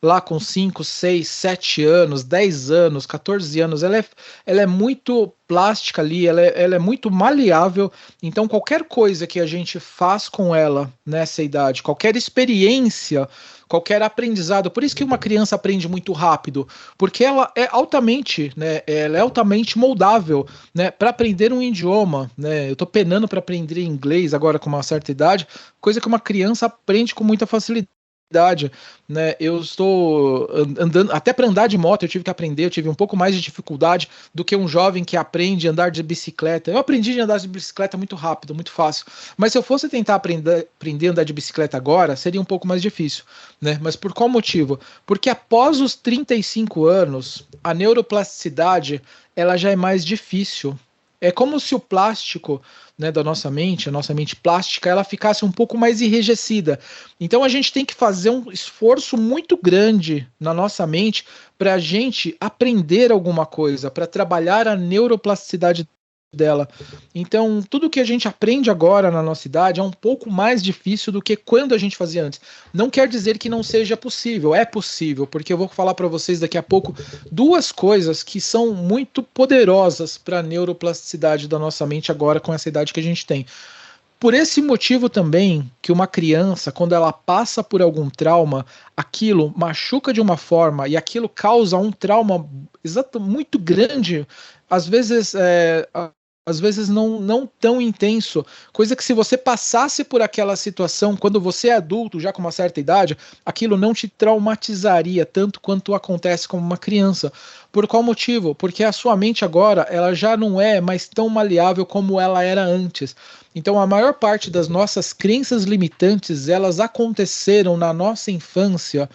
A: lá com 5, 6, 7 anos, 10 anos, 14 anos, ela é muito plástica ali, ela é muito maleável, então qualquer coisa que a gente faz com ela nessa idade, qualquer experiência, qualquer aprendizado, por isso que uma criança aprende muito rápido, porque ela é altamente, né, ela é altamente moldável, né, para aprender um idioma, né, eu tô penando para aprender inglês agora com uma certa idade, coisa que uma criança aprende com muita facilidade. Né? Eu estou andando, até para andar de moto eu tive que aprender, eu tive um pouco mais de dificuldade do que um jovem que aprende a andar de bicicleta. Eu aprendi a andar de bicicleta muito rápido, muito fácil, mas se eu fosse tentar aprender a andar de bicicleta agora, seria um pouco mais difícil, né? Mas por qual motivo? Porque após os 35 anos, a neuroplasticidade ela já é mais difícil. É como se o plástico, né, da nossa mente, a nossa mente plástica, ela ficasse um pouco mais enrijecida. Então a gente tem que fazer um esforço muito grande na nossa mente para a gente aprender alguma coisa, para trabalhar a neuroplasticidade dela. Então tudo que a gente aprende agora na nossa idade é um pouco mais difícil do que quando a gente fazia antes. Não quer dizer que não seja possível, é possível, porque eu vou falar para vocês daqui a pouco duas coisas que são muito poderosas para a neuroplasticidade da nossa mente agora com essa idade que a gente tem. Por esse motivo também que uma criança, quando ela passa por algum trauma, aquilo machuca de uma forma e aquilo causa um trauma muito grande, às vezes não tão intenso, coisa que se você passasse por aquela situação quando você é adulto, já com uma certa idade, aquilo não te traumatizaria tanto quanto acontece com uma criança. Por qual motivo? Porque a sua mente agora, ela já não é mais tão maleável como ela era antes. Então a maior parte das nossas crenças limitantes, elas aconteceram na nossa infância,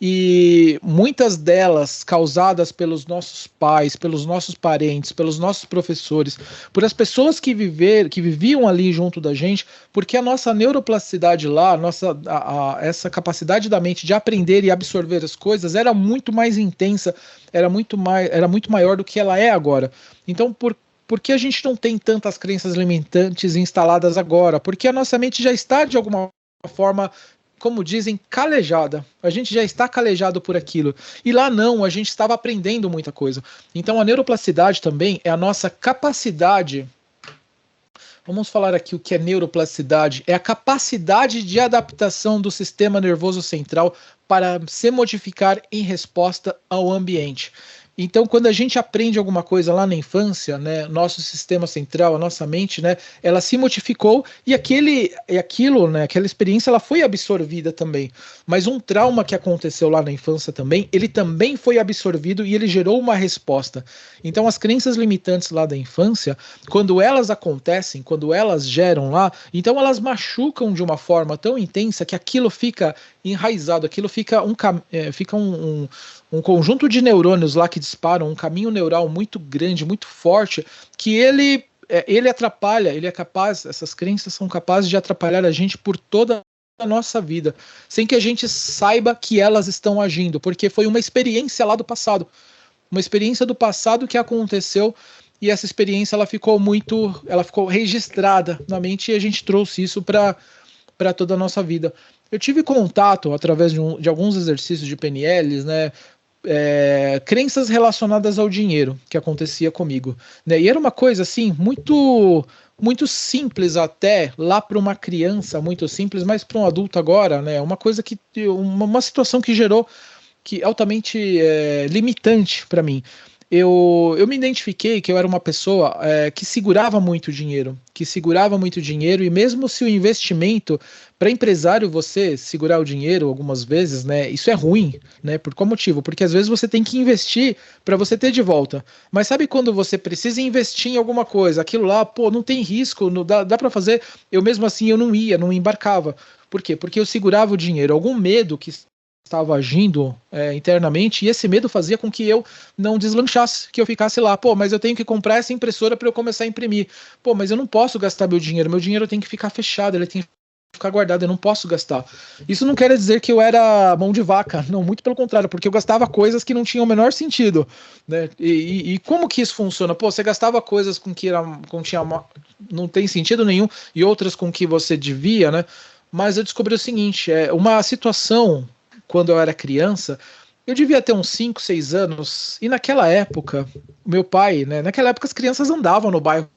A: e muitas delas causadas pelos nossos pais, pelos nossos parentes, pelos nossos professores, por as pessoas que viviam ali junto da gente, porque a nossa neuroplasticidade lá, essa capacidade da mente de aprender e absorver as coisas era muito mais intensa, era muito maior do que ela é agora. Então, por que a gente não tem tantas crenças limitantes instaladas agora? Porque a nossa mente já está, de alguma forma, como dizem, calejada. A gente já está calejado por aquilo. E lá não, a gente estava aprendendo muita coisa. Então a neuroplasticidade também é a nossa capacidade. Vamos falar aqui o que é neuroplasticidade. É a capacidade de adaptação do sistema nervoso central para se modificar em resposta ao ambiente. Então, quando a gente aprende alguma coisa lá na infância, né, nosso sistema central, a nossa mente, né, ela se modificou e aquilo, né, aquela experiência, ela foi absorvida também. Mas um trauma que aconteceu lá na infância também, ele também foi absorvido e ele gerou uma resposta. Então, as crenças limitantes lá da infância, quando elas acontecem, quando elas geram lá, então elas machucam de uma forma tão intensa que aquilo fica enraizado, aquilo fica um conjunto de neurônios lá que disparam, um caminho neural muito grande, muito forte, que ele atrapalha, essas crenças são capazes de atrapalhar a gente por toda a nossa vida, sem que a gente saiba que elas estão agindo, porque foi uma experiência lá do passado, uma experiência do passado que aconteceu, e essa experiência ela ficou registrada na mente, e a gente trouxe isso para toda a nossa vida. Eu tive contato, através de alguns exercícios de PNLs, né, crenças relacionadas ao dinheiro que acontecia comigo, né, e era uma coisa assim, muito simples até, lá para uma criança, muito simples, mas para um adulto agora, né, uma coisa uma situação que gerou, que altamente limitante para mim. Eu me identifiquei que eu era uma pessoa que segurava muito dinheiro, e mesmo se o investimento, para empresário, você segurar o dinheiro algumas vezes, né, isso é ruim, né, por qual motivo? Porque às vezes você tem que investir para você ter de volta, mas sabe quando você precisa investir em alguma coisa, aquilo lá, pô, não tem risco, não dá para fazer, eu mesmo assim eu não embarcava. Por quê? Porque eu segurava o dinheiro, algum medo que estava agindo internamente, e esse medo fazia com que eu não deslanchasse, que eu ficasse lá, pô, mas eu tenho que comprar essa impressora para eu começar a imprimir, pô, mas eu não posso gastar meu dinheiro tem que ficar fechado, ele tem que ficar guardado, eu não posso gastar. Isso não quer dizer que eu era mão de vaca, não, muito pelo contrário, porque eu gastava coisas que não tinham o menor sentido, né, e como que isso funciona? Pô, você gastava coisas não tem sentido nenhum, e outras com que você devia, né, mas eu descobri o seguinte, uma situação. Quando eu era criança, eu devia ter uns 5, 6 anos, e naquela época, meu pai, né, naquela época as crianças andavam no bairro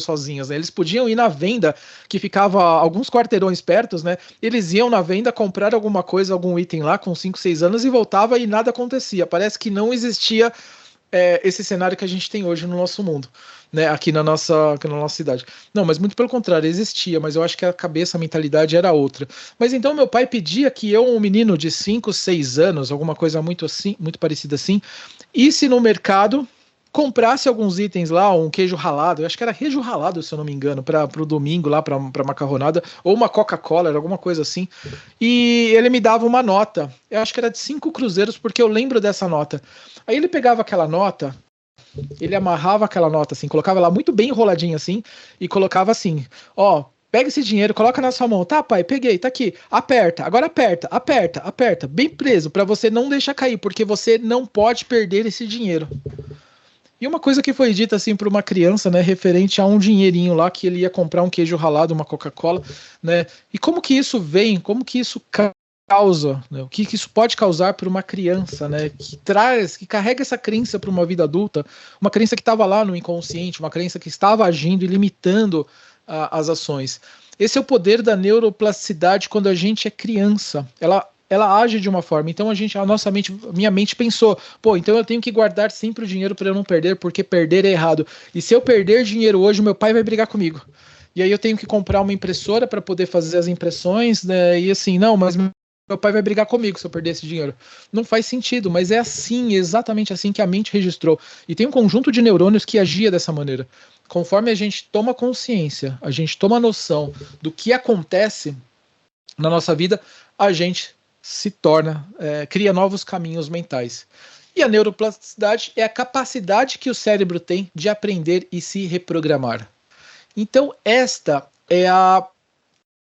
A: sozinhas, né, eles podiam ir na venda, que ficava alguns quarteirões perto, né, eles iam na venda comprar alguma coisa, algum item lá com 5, 6 anos e voltava e nada acontecia, parece que não existia esse cenário que a gente tem hoje no nosso mundo, né, aqui na nossa cidade. Não, mas muito pelo contrário, existia, mas eu acho que a mentalidade era outra. Mas então meu pai pedia que eu, um menino de 5, 6 anos, alguma coisa muito parecida assim, isse no mercado, comprasse alguns itens lá, um queijo ralado, eu acho que era queijo ralado, se eu não me engano, para o domingo lá, para macarronada, ou uma Coca-Cola, era alguma coisa assim, e ele me dava uma nota, eu acho que era de 5 cruzeiros, porque eu lembro dessa nota. Aí ele pegava aquela nota, ele amarrava aquela nota assim, colocava lá muito bem enroladinha assim, e colocava assim, ó, pega esse dinheiro, coloca na sua mão, tá pai, peguei, tá aqui, aperta, agora aperta, bem preso, para você não deixar cair, porque você não pode perder esse dinheiro. E uma coisa que foi dita assim para uma criança, né, referente a um dinheirinho lá que ele ia comprar um queijo ralado, uma Coca-Cola, né? E como que isso vem, como que isso causa, né? O que isso pode causar para uma criança, né, que carrega essa crença para uma vida adulta, uma crença que estava lá no inconsciente, uma crença que estava agindo e limitando as ações. Esse é o poder da neuroplasticidade quando a gente é criança. Ela age de uma forma, então minha mente pensou, pô, então eu tenho que guardar sempre o dinheiro para eu não perder, porque perder é errado. E se eu perder dinheiro hoje, meu pai vai brigar comigo. E aí eu tenho que comprar uma impressora para poder fazer as impressões, né? E assim, não, mas meu pai vai brigar comigo se eu perder esse dinheiro. Não faz sentido, mas é assim, exatamente assim que a mente registrou. E tem um conjunto de neurônios que agia dessa maneira. Conforme a gente toma consciência, a gente toma noção do que acontece na nossa vida, a gente cria novos caminhos mentais. E a neuroplasticidade é a capacidade que o cérebro tem de aprender e se reprogramar. Então,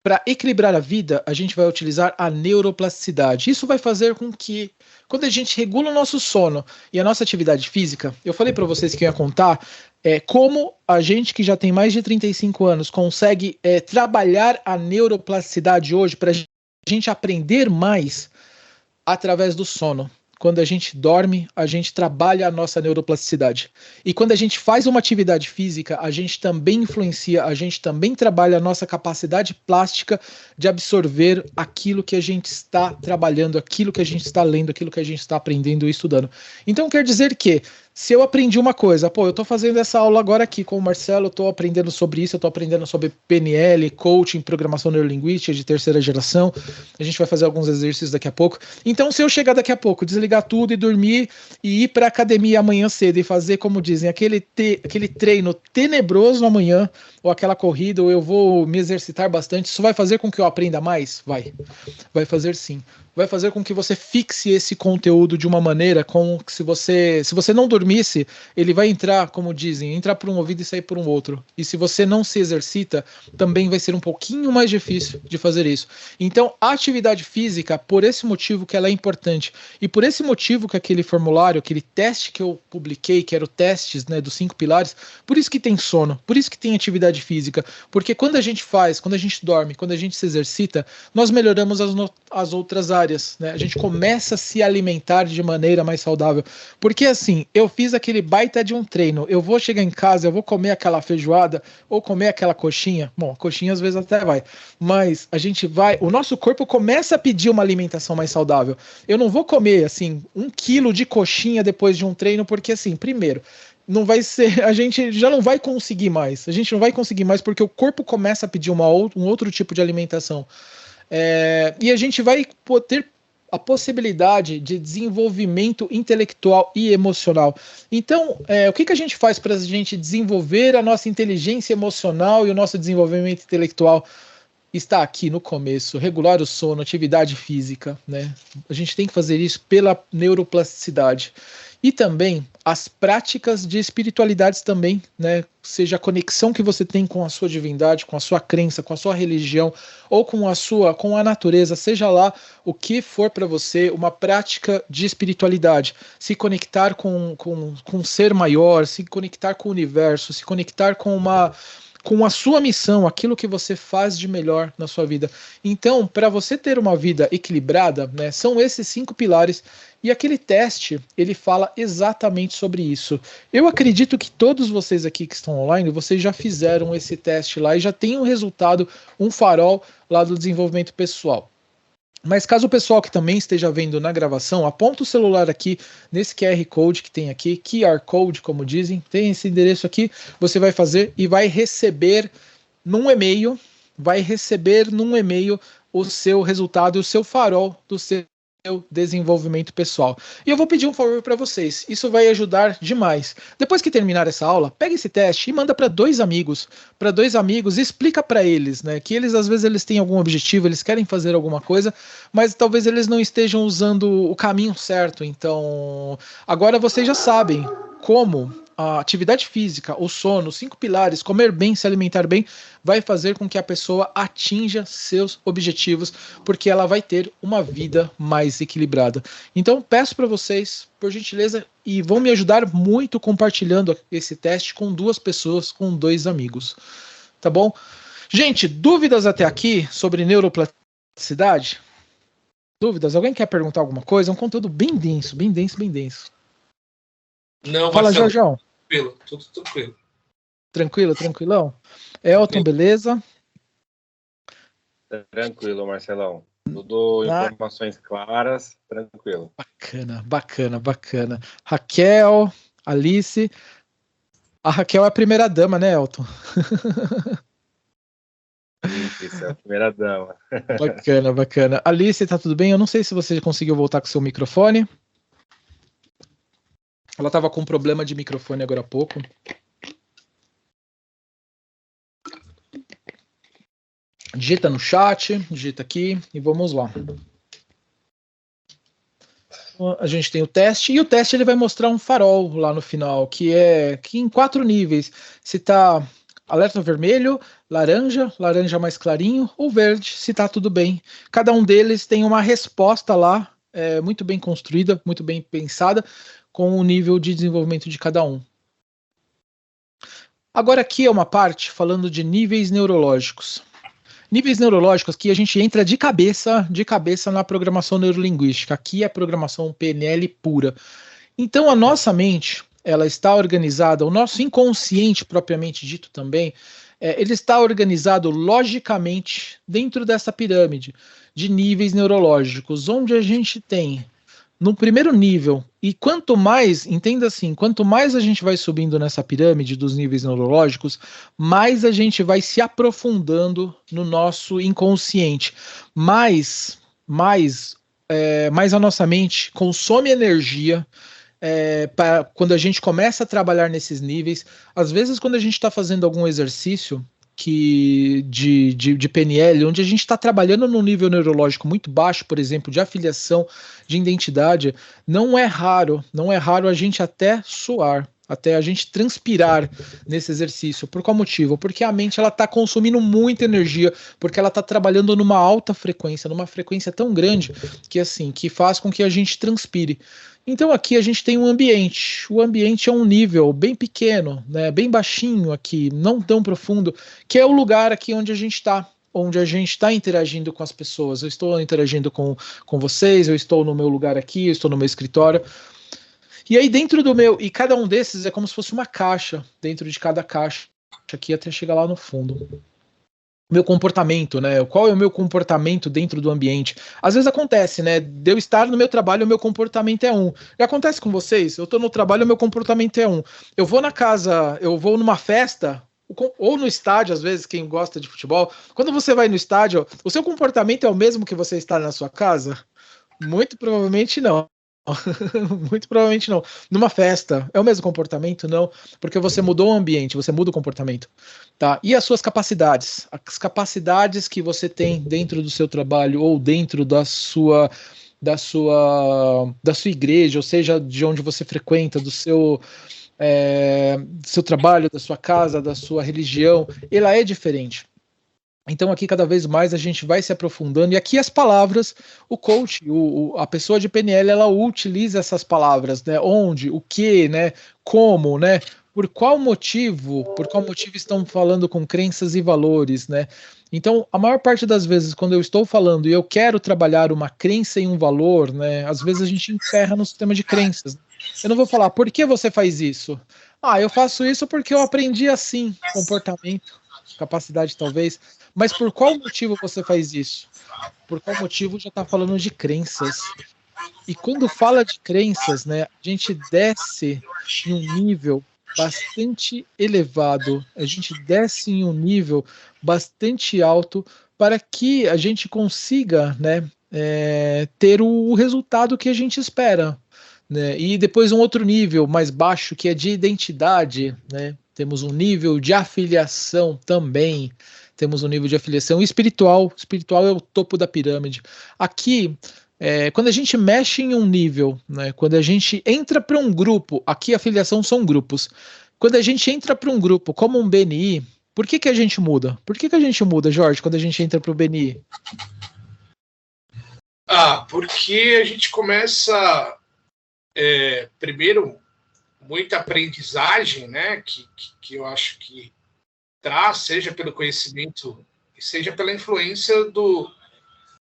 A: para equilibrar a vida, a gente vai utilizar a neuroplasticidade. Isso vai fazer com que, quando a gente regula o nosso sono e a nossa atividade física, eu falei para vocês que eu ia contar como a gente que já tem mais de 35 anos consegue trabalhar a neuroplasticidade hoje para a gente aprender mais através do sono. Quando a gente dorme, a gente trabalha a nossa neuroplasticidade. E quando a gente faz uma atividade física, a gente também influencia, a gente também trabalha a nossa capacidade plástica de absorver aquilo que a gente está trabalhando, aquilo que a gente está lendo, aquilo que a gente está aprendendo e estudando. Então quer dizer que, se eu aprendi uma coisa, eu estou fazendo essa aula agora aqui com o Marcelo, eu estou aprendendo sobre isso, eu estou aprendendo sobre PNL, coaching, programação neurolinguística de terceira geração, a gente vai fazer alguns exercícios daqui a pouco. Então, se eu chegar daqui a pouco, desligar tudo e dormir e ir para a academia amanhã cedo e fazer, como dizem, aquele treino tenebroso amanhã, ou aquela corrida, ou eu vou me exercitar bastante, isso vai fazer com que eu aprenda mais? Vai fazer sim. Vai fazer com que você fixe esse conteúdo de uma maneira como que se você não dormisse, ele vai entrar, como dizem, entrar por um ouvido e sair por um outro. E se você não se exercita, também vai ser um pouquinho mais difícil de fazer isso. Então, a atividade física, por esse motivo que ela é importante, e por esse motivo que aquele formulário, aquele teste que eu publiquei, que era o teste, né, dos 5 pilares, por isso que tem sono, por isso que tem atividade física, porque quando a gente dorme, quando a gente se exercita, nós melhoramos as outras áreas, né? A gente começa a se alimentar de maneira mais saudável. Porque assim, eu fiz aquele baita de um treino, eu vou chegar em casa, eu vou comer aquela feijoada ou comer aquela coxinha. Bom, coxinha às vezes até vai, mas o nosso corpo começa a pedir uma alimentação mais saudável. Eu não vou comer assim 1 quilo de coxinha depois de um treino, porque assim, primeiro, não vai ser, a gente já não vai conseguir mais. A gente não vai conseguir mais porque o corpo começa a pedir um outro tipo de alimentação. E a gente vai ter a possibilidade de desenvolvimento intelectual e emocional. Então, o que a gente faz para a gente desenvolver a nossa inteligência emocional e o nosso desenvolvimento intelectual? Está aqui no começo, regular o sono, atividade física, né? A gente tem que fazer isso pela neuroplasticidade. E também as práticas de espiritualidades também, né? Seja a conexão que você tem com a sua divindade, com a sua crença, com a sua religião, ou com a natureza, seja lá o que for para você, uma prática de espiritualidade. Se conectar com um ser maior, se conectar com o universo, se conectar com a sua missão, aquilo que você faz de melhor na sua vida. Então, para você ter uma vida equilibrada, né, são esses 5 pilares, e aquele teste, ele fala exatamente sobre isso. Eu acredito que todos vocês aqui que estão online, vocês já fizeram esse teste lá e já tem um resultado, um farol lá do desenvolvimento pessoal. Mas caso o pessoal que também esteja vendo na gravação, aponta o celular aqui nesse QR Code que tem aqui, QR Code, como dizem, tem esse endereço aqui, você vai fazer e vai receber num e-mail o seu resultado e o seu farol do seu desenvolvimento pessoal. E eu vou pedir um favor para vocês, isso vai ajudar demais. Depois que terminar essa aula, pega esse teste e manda para 2 amigos, e explica para eles, né, que eles às vezes eles têm algum objetivo, eles querem fazer alguma coisa, mas talvez eles não estejam usando o caminho certo. Então, agora vocês já sabem como a atividade física, o sono, os 5 pilares, comer bem, se alimentar bem, vai fazer com que a pessoa atinja seus objetivos, porque ela vai ter uma vida mais equilibrada. Então, peço para vocês, por gentileza, e vão me ajudar muito compartilhando esse teste com 2 pessoas, com 2 amigos. Tá bom? Gente, dúvidas até aqui sobre neuroplasticidade? Dúvidas? Alguém quer perguntar alguma coisa? É um conteúdo bem denso, bem denso, bem denso.
C: Não,
A: fala,
C: Marcelo,
A: Jorjão.
C: Tranquilo, tudo tranquilo.
A: Tranquilo, tranquilão? Elton, beleza?
B: Tranquilo, Marcelão. Tudo informações claras, tranquilo.
A: Bacana, bacana, bacana. Raquel, Alice. A Raquel é a primeira dama, né, Elton?
B: Isso, é a primeira dama.
A: Bacana, bacana. Alice, tá tudo bem? Eu não sei se você conseguiu voltar com o seu microfone. Ela estava com um problema de microfone agora há pouco. Digita no chat, digita aqui e vamos lá. a gente tem o teste, e o teste ele vai mostrar um farol lá no final, que em 4 níveis. Se está alerta vermelho, laranja mais clarinho, ou verde, se está tudo bem. Cada um deles tem uma resposta lá, muito bem construída, muito bem pensada, com o nível de desenvolvimento de cada um. Agora aqui é uma parte falando de níveis neurológicos. Níveis neurológicos que a gente entra de cabeça na programação neurolinguística. Aqui é programação PNL pura. Então a nossa mente, ela está organizada, o nosso inconsciente propriamente dito também, ele está organizado logicamente dentro dessa pirâmide de níveis neurológicos, onde a gente tem no primeiro nível, e quanto mais, entenda assim, quanto mais a gente vai subindo nessa pirâmide dos níveis neurológicos, mais a gente vai se aprofundando no nosso inconsciente, mais a nossa mente consome energia quando a gente começa a trabalhar nesses níveis. Às vezes, quando a gente está fazendo algum exercício de PNL, onde a gente está trabalhando num nível neurológico muito baixo, por exemplo, de afiliação, de identidade, não é raro a gente até suar, até a gente transpirar nesse exercício. Por qual motivo? Porque a mente ela está consumindo muita energia, porque ela está trabalhando numa alta frequência, numa frequência tão grande que faz com que a gente transpire. Então aqui a gente tem um ambiente. O ambiente é um nível bem pequeno, né, bem baixinho aqui, não tão profundo, que é o lugar aqui onde a gente está interagindo com as pessoas. Eu estou interagindo com vocês, eu estou no meu lugar aqui, eu estou no meu escritório. E aí dentro e cada um desses é como se fosse uma caixa, dentro de cada caixa, aqui até chegar lá no fundo. Meu comportamento, né? Qual é o meu comportamento dentro do ambiente? Às vezes acontece, né? De eu estar no meu trabalho, o meu comportamento é um. Já acontece com vocês? Eu estou no trabalho, o meu comportamento é um. Eu vou na casa, eu vou numa festa, ou no estádio, às vezes, quem gosta de futebol. Quando você vai no estádio, o seu comportamento é o mesmo que você está na sua casa? Muito provavelmente não. Muito provavelmente não. Numa festa, é o mesmo comportamento? Não, porque você mudou o ambiente, você muda o comportamento. Tá? E as suas capacidades? As capacidades que você tem dentro do seu trabalho ou dentro da sua igreja, ou seja, de onde você frequenta, do seu trabalho, da sua casa, da sua religião, ela é diferente. Então aqui cada vez mais a gente vai se aprofundando, e aqui as palavras, o coach, a pessoa de PNL, ela utiliza essas palavras, né? Onde, o que, né? Como, né? Por qual motivo estão falando com crenças e valores, né? Então, a maior parte das vezes, quando eu estou falando e eu quero trabalhar uma crença e um valor, né? Às vezes a gente encerra no sistema de crenças. Eu não vou falar, por que você faz isso? Eu faço isso porque eu aprendi assim, comportamento, capacidade talvez. Mas por qual motivo você faz isso? Por qual motivo já está falando de crenças? E quando fala de crenças, né, a gente desce em um nível bastante elevado, a gente desce em um nível bastante alto para que a gente consiga, né, ter o resultado que a gente espera. Né? E depois um outro nível mais baixo, que é de identidade, né? Temos um nível de afiliação também, temos um nível de afiliação espiritual. Espiritual é o topo da pirâmide. Aqui, quando a gente mexe em um nível, né, quando a gente entra para um grupo, aqui a afiliação são grupos. Quando a gente entra para um grupo como um BNI, por que a gente muda? Por que a gente muda, Jorge, quando a gente entra para o BNI?
C: Porque a gente começa, primeiro, muita aprendizagem, né, que eu acho que traz, seja pelo conhecimento, seja pela influência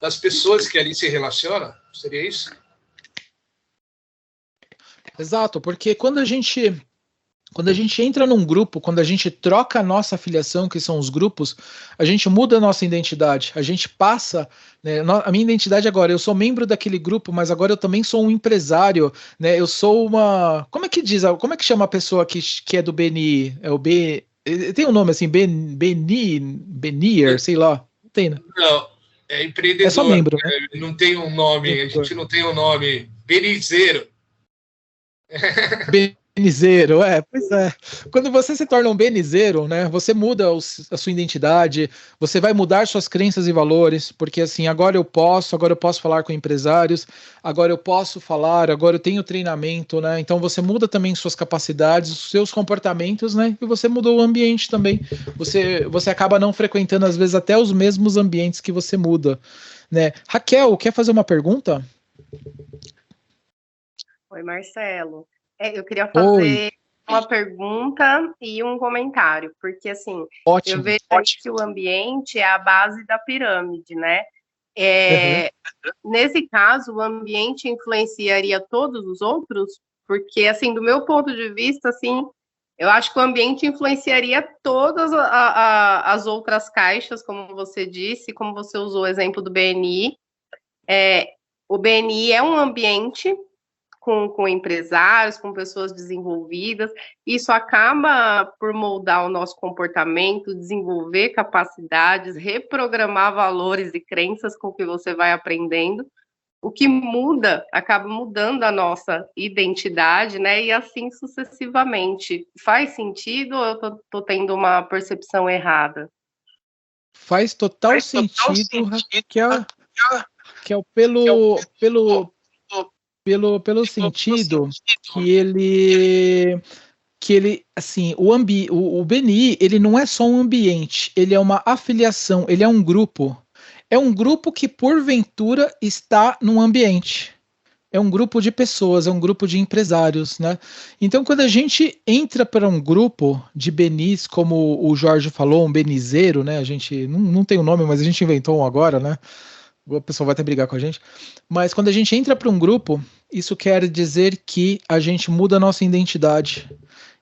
C: das pessoas que ali se relacionam. Seria isso?
A: Exato, porque quando a gente entra num grupo, quando a gente troca a nossa afiliação, que são os grupos, a gente muda a nossa identidade, a gente passa, né, a minha identidade agora, eu sou membro daquele grupo, mas agora eu também sou um empresário, né, eu sou como é que chama a pessoa que é do BNI? É o tem um nome assim, Benier, sei lá, não tem, né?
C: Não, é empreendedor.
A: É só membro, né?
C: Não tem um nome, a gente não tem um nome. Benizeiro.
A: Benizeiro, pois é. Quando você se torna um benizeiro, né, você muda a sua identidade, você vai mudar suas crenças e valores, porque assim, agora eu posso falar com empresários, agora eu posso falar, agora eu tenho treinamento, né? Então você muda também suas capacidades, os seus comportamentos, né? E você mudou o ambiente também. Você acaba não frequentando às vezes até os mesmos ambientes que você muda, né? Raquel, quer fazer uma pergunta?
D: Oi, Marcelo. Eu queria
A: Oi,
D: fazer uma pergunta e um comentário, porque assim, eu
A: ótimo.
D: vejo que o ambiente é a base da pirâmide, né?
A: Uhum.
D: Nesse caso, o ambiente influenciaria todos os outros? Porque, assim, do meu ponto de vista, assim, eu acho que o ambiente influenciaria todas as outras caixas, como você disse, como você usou o exemplo do BNI. O BNI é um ambiente com empresários, com pessoas desenvolvidas. Isso acaba por moldar o nosso comportamento, desenvolver capacidades, reprogramar valores e crenças com que você vai aprendendo. O que muda, acaba mudando a nossa identidade, né? E assim sucessivamente. Faz sentido ou eu tô tendo uma percepção errada?
A: Faz total sentido, Raquel, pelo sentido que ele, assim, o BNI, ele não é só um ambiente, ele é uma afiliação, ele é um grupo. É um grupo que, porventura, está num ambiente. É um grupo de pessoas, é um grupo de empresários, né? Então, quando a gente entra para um grupo de benis, como o Jorge falou, um benizeiro, né? A gente não tem o nome, mas a gente inventou um agora, né? O pessoal vai até brigar com a gente. Mas quando a gente entra para um grupo, isso quer dizer que a gente muda a nossa identidade.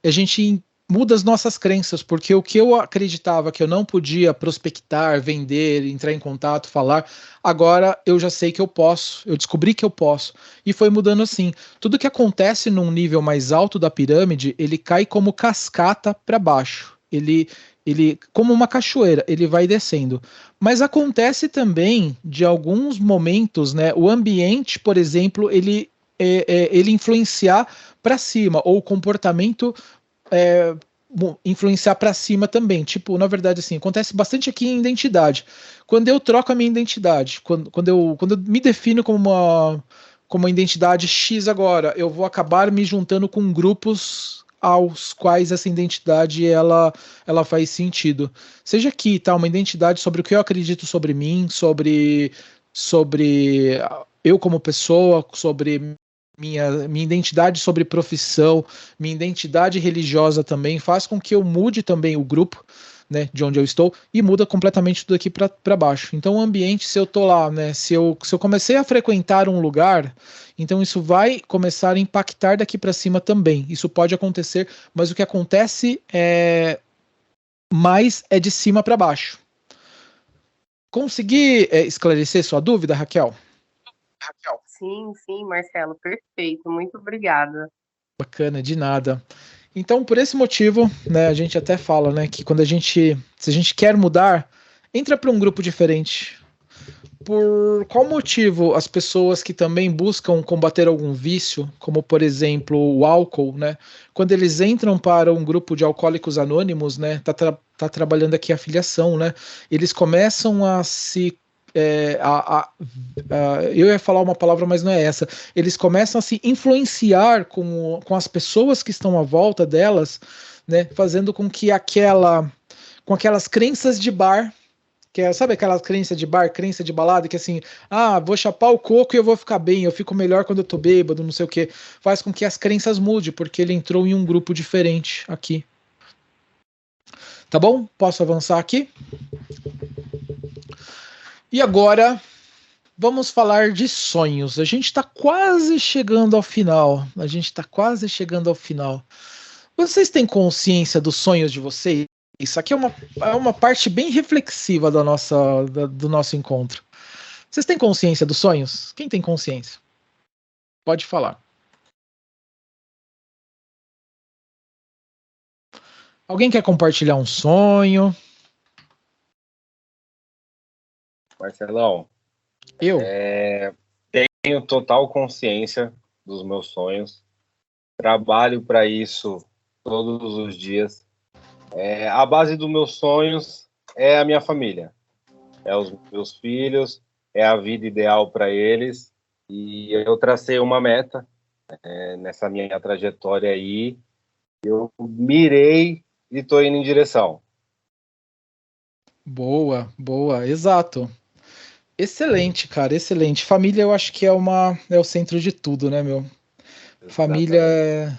A: A gente muda as nossas crenças, porque o que eu acreditava que eu não podia prospectar, vender, entrar em contato, falar, agora eu já sei que eu posso, eu descobri que eu posso. E foi mudando assim. Tudo que acontece num nível mais alto da pirâmide, ele cai como cascata para baixo. Ele, como uma cachoeira, ele vai descendo. Mas acontece também de alguns momentos, né? O ambiente, por exemplo, ele influenciar para cima, ou o comportamento é, influenciar para cima também. Tipo, na verdade, assim, acontece bastante aqui em identidade. Quando eu troco a minha identidade, quando eu me defino como uma identidade X agora, eu vou acabar me juntando com grupos aos quais essa identidade ela faz sentido. Seja aqui, tá, uma identidade sobre o que eu acredito sobre mim, sobre eu como pessoa, sobre minha identidade sobre profissão, minha identidade religiosa também, faz com que eu mude também o grupo, né, de onde eu estou, e muda completamente tudo aqui para baixo. Então, o ambiente, se eu tô lá, né, se eu comecei a frequentar um lugar, então isso vai começar a impactar daqui para cima também. Isso pode acontecer, mas o que acontece mais é de cima para baixo. Consegui esclarecer sua dúvida, Raquel?
D: Sim, Marcelo, perfeito. Muito obrigada.
A: Bacana, de nada. Então, por esse motivo, né, a gente até fala, né, que se a gente quer mudar, entra para um grupo diferente. Por qual motivo as pessoas que também buscam combater algum vício, como por exemplo o álcool, né, quando eles entram para um grupo de alcoólicos anônimos, né, tá trabalhando aqui a filiação, né, eles começam a se eu ia falar uma palavra, mas não é essa. Eles começam a se influenciar com as pessoas que estão à volta delas, né, fazendo com que com aquelas crenças de bar, sabe aquelas crenças de bar, crença de balada, que assim, vou chapar o coco e eu vou ficar bem, eu fico melhor quando eu tô bêbado, não sei o que, faz com que as crenças mudem, porque ele entrou em um grupo diferente aqui. Tá bom? Posso avançar aqui? E agora vamos falar de sonhos. A gente está quase chegando ao final. A gente está quase chegando ao final. Vocês têm consciência dos sonhos de vocês? Isso aqui é uma parte bem reflexiva do nosso encontro. Vocês têm consciência dos sonhos? Quem tem consciência? Pode falar. Alguém quer compartilhar um sonho?
B: Marcelão,
A: Eu?
B: tenho total consciência dos meus sonhos. trabalho para isso todos os dias. A base dos meus sonhos é a minha família, é os meus filhos, é a vida ideal para eles. E eu tracei uma meta nessa minha trajetória aí. Eu mirei e estou indo em direção.
A: Boa, boa, exato. Excelente, cara, excelente. Família eu acho que é o centro de tudo, né, meu? Família é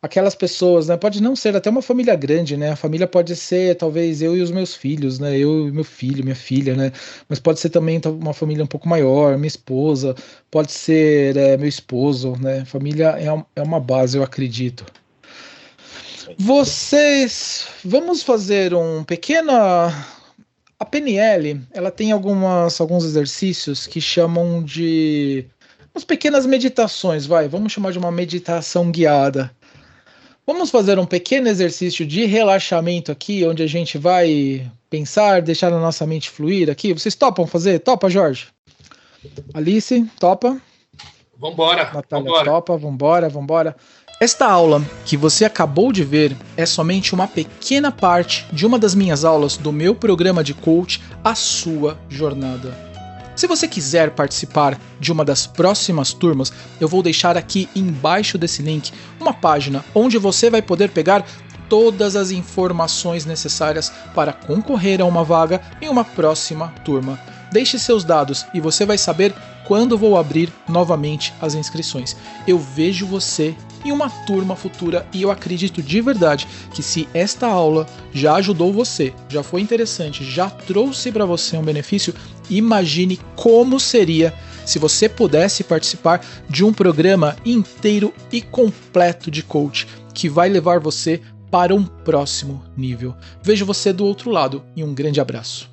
A: aquelas pessoas, né? Pode não ser até uma família grande, né? A família pode ser talvez eu e os meus filhos, né? Eu e meu filho, minha filha, né? Mas pode ser também uma família um pouco maior, minha esposa, pode ser meu esposo, né? Família é uma base, eu acredito. Vamos fazer um pequena. A PNL, ela tem alguns exercícios que chamam de umas pequenas meditações, vamos chamar de uma meditação guiada. Vamos fazer um pequeno exercício de relaxamento aqui, onde a gente vai pensar, deixar a nossa mente fluir aqui. Vocês topam fazer? Topa, Jorge? Alice, topa?
C: Vambora.
A: Natália, topa, vambora. Esta aula que você acabou de ver é somente uma pequena parte de uma das minhas aulas do meu programa de coach, A Sua Jornada. Se você quiser participar de uma das próximas turmas, eu vou deixar aqui embaixo desse link uma página onde você vai poder pegar todas as informações necessárias para concorrer a uma vaga em uma próxima turma. Deixe seus dados e você vai saber quando vou abrir novamente as inscrições. Eu vejo você em uma turma futura e eu acredito de verdade que se esta aula já ajudou você, já foi interessante, já trouxe para você um benefício, imagine como seria se você pudesse participar de um programa inteiro e completo de coach que vai levar você para um próximo nível. Vejo você do outro lado e um grande abraço.